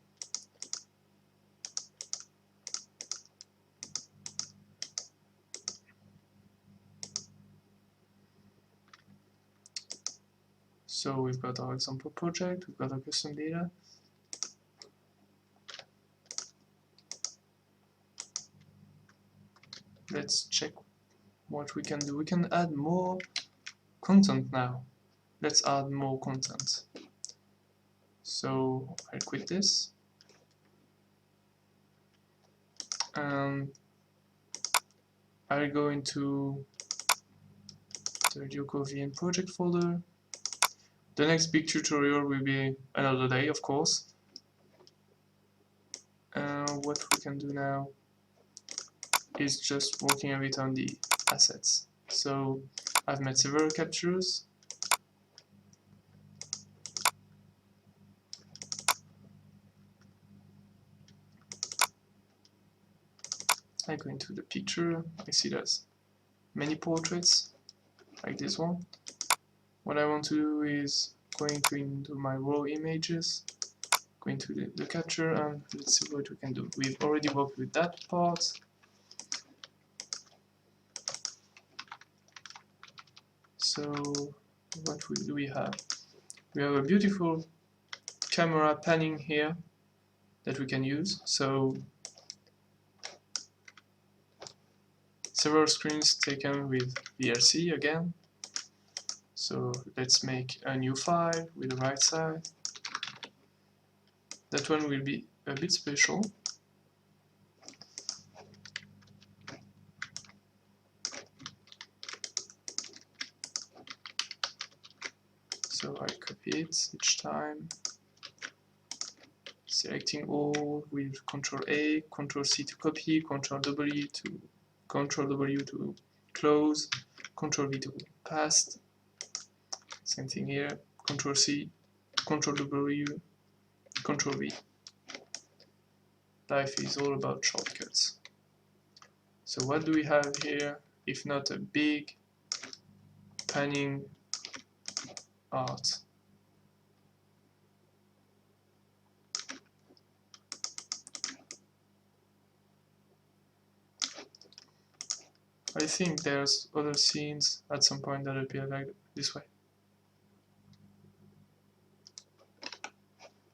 Speaker 1: So we've got our example project, we've got our custom data. let's check what we can do. We can add more content now. Let's add more content. So I'll quit this. And I'll go into the LyokoVN project folder. The next big tutorial will be another day, of course. What we can do now is just working a bit on the assets. So I've made several captures. I go into the picture, I see there's many portraits, like this one. What I want to do is going into my raw images, go into the capture, and let's see what we can do. We've already worked with that part. So what do we have? We have a beautiful camera panning here that we can use. So several screens taken with VLC again. So let's make a new file with the right side. That one will be a bit special. So I copy it each time, selecting all with Ctrl A, Ctrl C to copy, Ctrl W to close, Ctrl V to paste. Same thing here, Ctrl C, Ctrl W, Ctrl V. Life is all about shortcuts. So what do we have here if not a big panning art? I think there's other scenes at some point that appear like this way.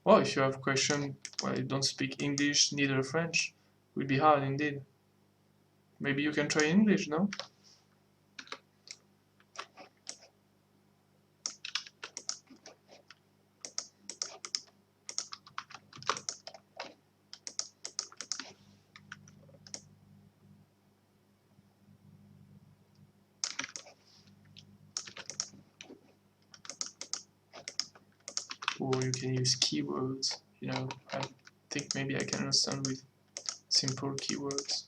Speaker 1: Well, if you have a question, well, you don't speak English, neither French, it would be hard indeed. Maybe you can try English, no? Or you can use keywords, you know, I think maybe I can understand with simple keywords.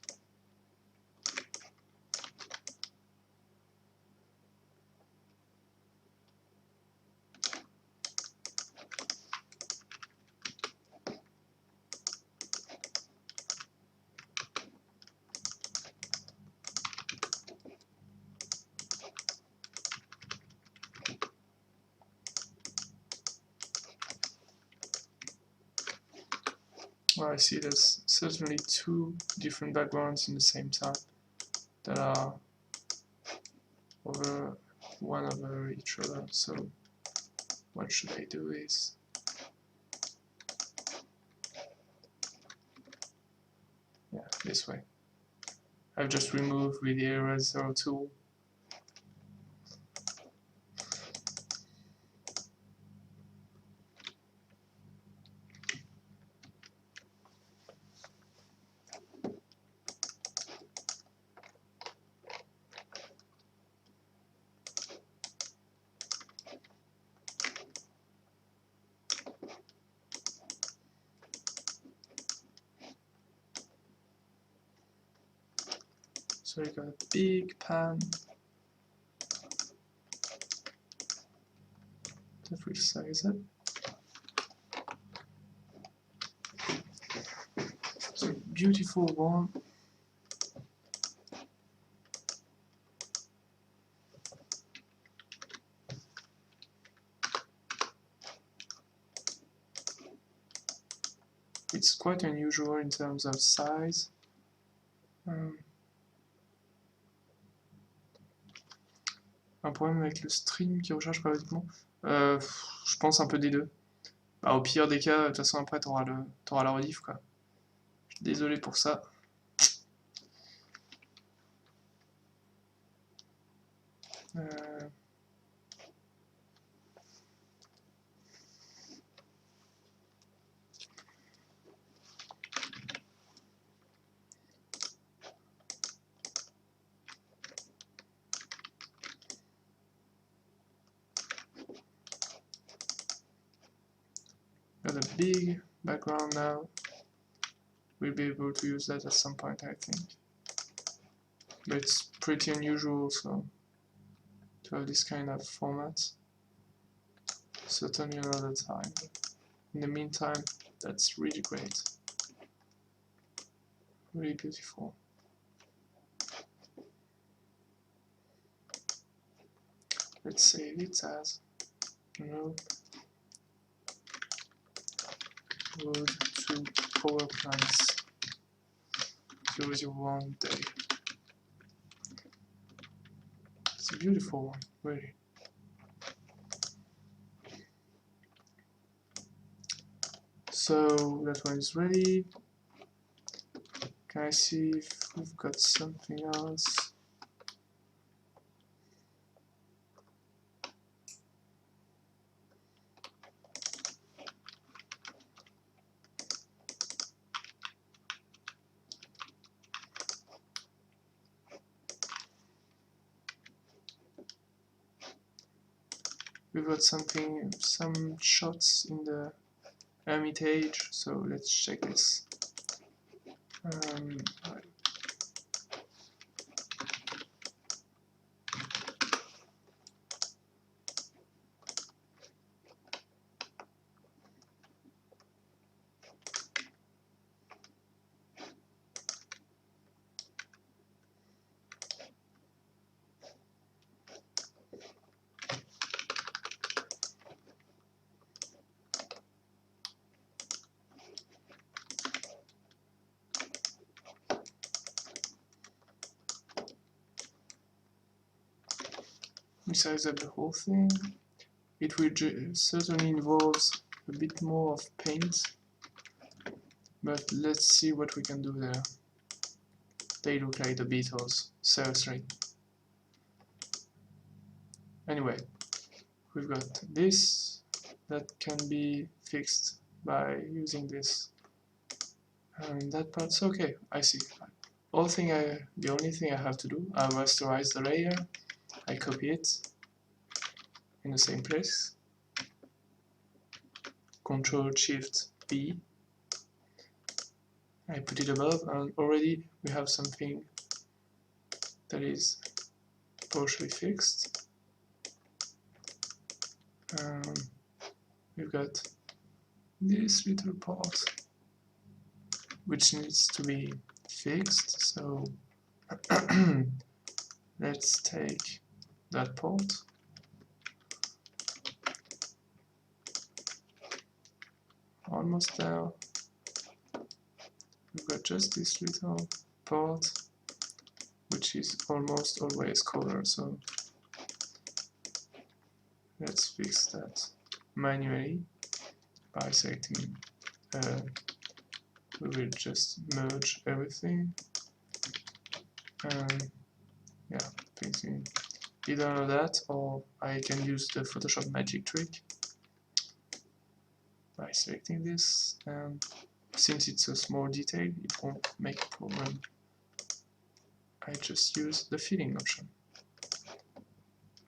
Speaker 1: Well, I see there's certainly two different backgrounds in the same time that are one over each other. So what should I do is this way. I've just removed with the eraser tool. So we got a big pan that will size it. It's a beautiful one. It's quite unusual in terms of size. Un problème avec le stream qui recharge pas vêtements. Je pense un peu des deux. Bah, au pire des cas, de toute façon après t'auras la rediff quoi. Je suis désolé pour ça. got a big background now. We'll be able to use that at some point, I think. But it's pretty unusual, so to have this kind of format. Certainly another time. In the meantime, that's really great. Really beautiful. Let's save it as, you know, road to power plants 001 day. It's a beautiful one, really. So that one is ready. Can I see if we've got something else? We've got something, some shots in the Hermitage, so let's check this. Besides that, the whole thing, it will certainly involves a bit more of paint, but let's see what we can do there. They look like the Beatles, seriously. Anyway, we've got this that can be fixed by using this, and that part's okay. I see. The only thing I have to do, I rasterize the layer. I copy it in the same place. Ctrl-Shift-B. I put it above, and already we have something that is partially fixed. We've got this little part which needs to be fixed, so let's take that part. Almost there. We've got just this little part which is almost always colored, so let's fix that manually by selecting we will just merge everything, and yeah, fixing either that, or I can use the Photoshop magic trick by selecting this, and since it's a small detail, it won't make a problem. I just use the filling option,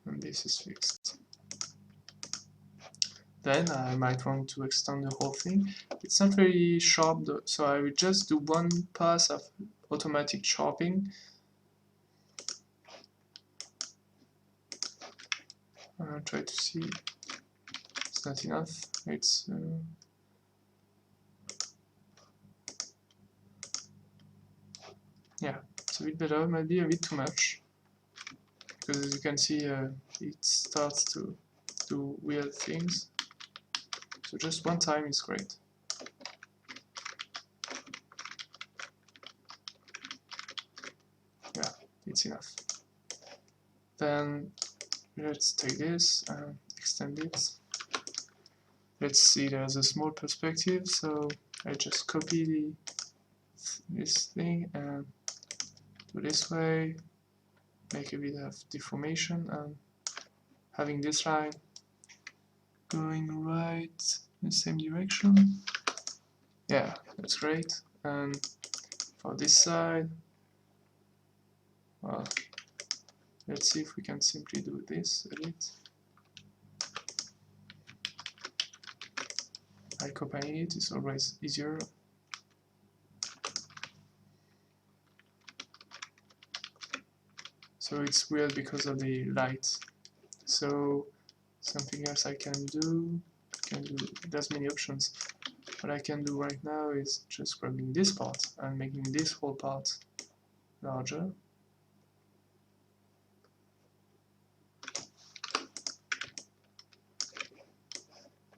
Speaker 1: and this is fixed. Then I might want to extend the whole thing. It's not very sharp though, so I will just do one pass of automatic sharpening. I'll try to see. It's not enough. It's yeah, it's a bit better. Maybe a bit too much, because as you can see, it starts to do weird things. So just one time is great. Yeah, it's enough. Then let's take this and extend it. Let's see, there's a small perspective, so I just copy this thing and do this way. make a bit of deformation and having this line going right in the same direction. Yeah, that's great. And for this side, well, let's see if we can simply do this a bit. By copying it is always easier. So it's weird because of the light. So something else I can do, there's many options. What I can do right now is just grabbing this part and making this whole part larger.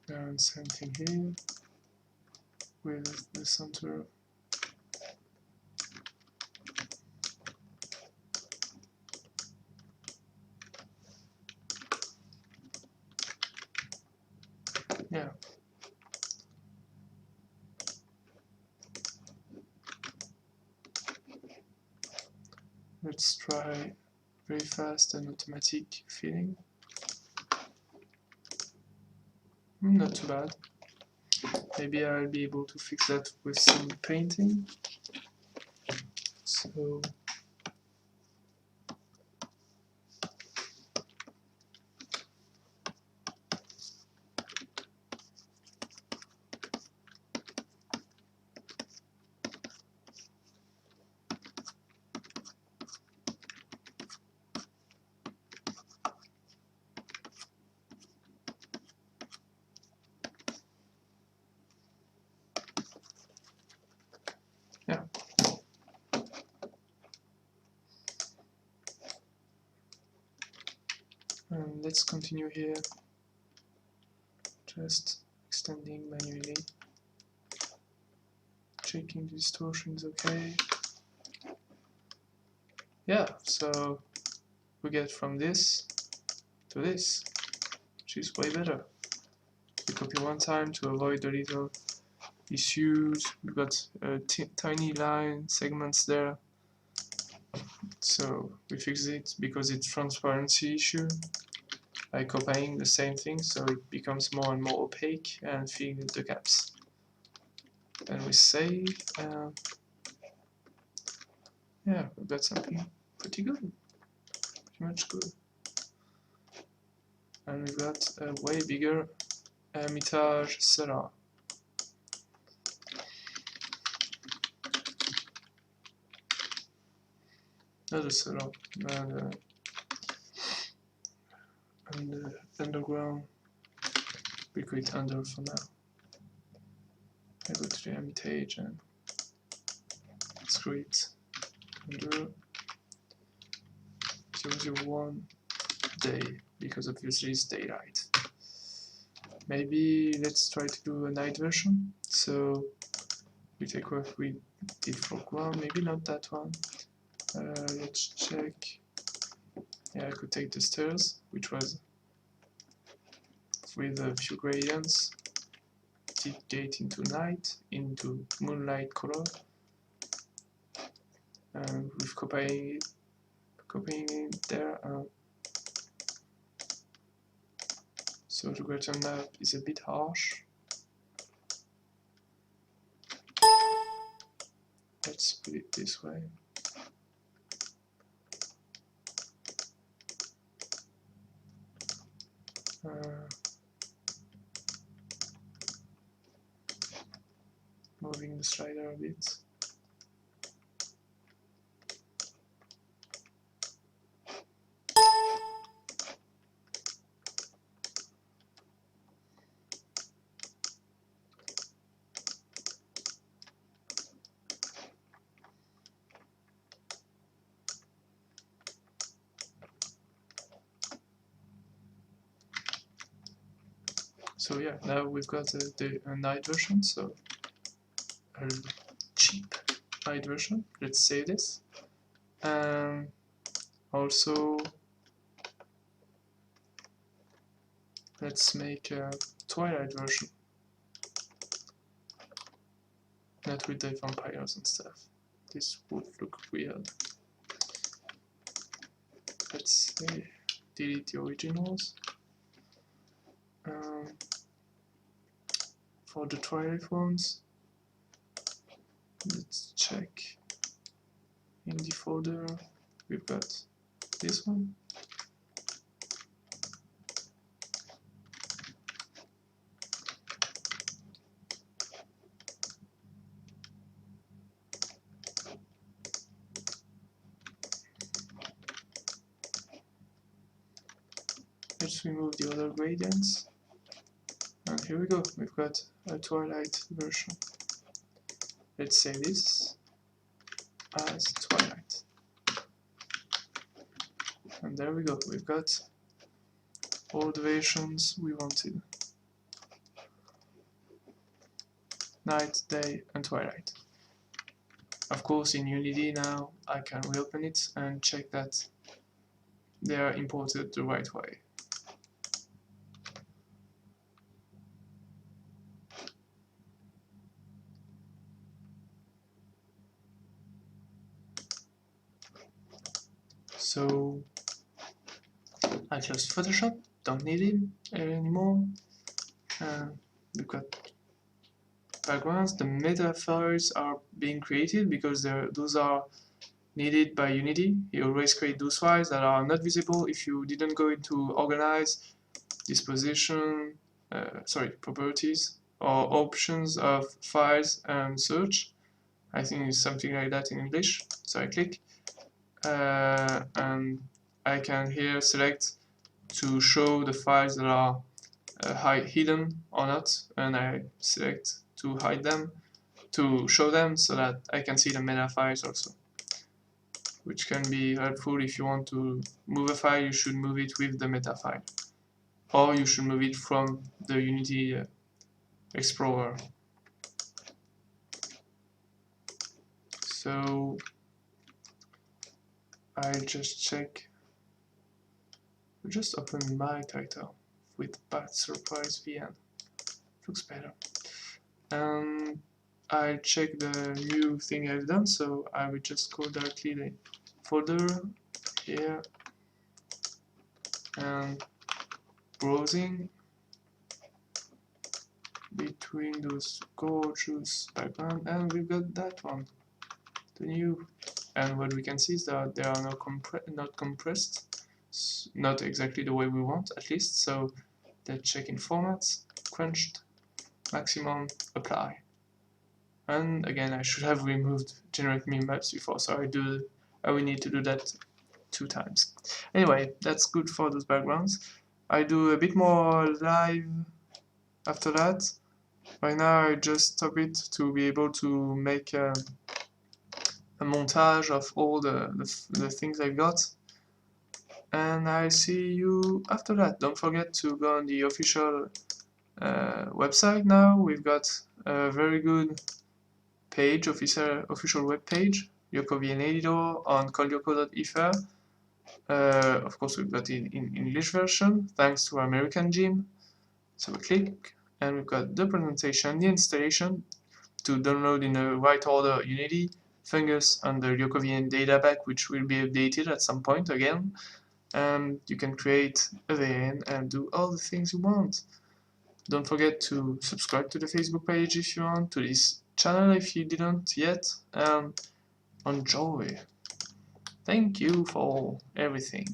Speaker 1: And same thing here with the center. Yeah. Let's try very fast and automatic filling. Not too bad. Maybe I'll be able to fix that with some painting. So yeah. And let's continue here. Just extending manually. Checking the distortions okay. Yeah, so we get from this to this, which is way better. We copy one time to avoid the little issues. We've got tiny line segments there. So we fix it because it's transparency issue by copying the same thing, so it becomes more and more opaque and filling in the gaps. Then we save. Yeah, we've got something pretty good, pretty much good. And we've got a way bigger Hermitage cellar. Not a cellar, and the underground. We call it under for now. I go to the Hermitage and screw it. Under 001 day, because obviously it's daylight. Maybe let's try to do a night version. So we take what we did for ground, maybe not that one. Let's check. Yeah, I could take the stairs, which was with a few gradients. Tip gate into night, into moonlight color. And with copying it there. So the greater map is a bit harsh. Let's put it this way. Moving the slider a bit. So yeah, now we've got the night version, so a cheap night version. Let's save this. Also, let's make a twilight version. Not with the vampires and stuff. This would look weird. let's say delete the originals. For the Twilight ones, let's check in the folder. We've got this one. Let's remove the other gradients. And here we go, we've got a Twilight version. Let's save this as Twilight. And there we go, we've got all the versions we wanted. Night, day, and Twilight. Of course, in Unity now, I can reopen it and check that they are imported the right way. So I closed Photoshop, don't need it anymore. We've got backgrounds. The meta files are being created because those are needed by Unity. You always create those files that are not visible if you didn't go into organize, disposition, properties, or options of files and search. I think it's something like that in English. So I click. And I can here select to show the files that are hidden or not, and I select to hide them, to show them so that I can see the meta files also, which can be helpful. If you want to move a file, you should move it with the meta file, or you should move it from the Unity Explorer. So I'll just check. We'll just open my title with Bad Surprise VN. Looks better. And I'll check the new thing I've done, so I will just go directly the folder here and browsing between those gorgeous background, and we've got that one, the new. And what we can see is that they are not compressed, not exactly the way we want, at least. So let's check in formats, crunched, maximum, apply. And again, I should have removed generate meme maps before, so I will need to do that 2 times. Anyway, that's good for those backgrounds. I do a bit more live after that. Right now I just stop it to be able to make a montage of all the things I've got, and I see you after that. Don't forget to go on the official website now. We've got a very good page, official web page, LyokoVN editor on collyoko.ether. Of course, we've got it in English version, thanks to our American gym. So we click, and we've got the presentation, the installation, to download in the right order Unity, Fungus, and the LyokoVN data pack, which will be updated at some point again. And you can create a VN and do all the things you want. Don't forget to subscribe to the Facebook page if you want, to this channel if you didn't yet, and enjoy. Thank you for everything.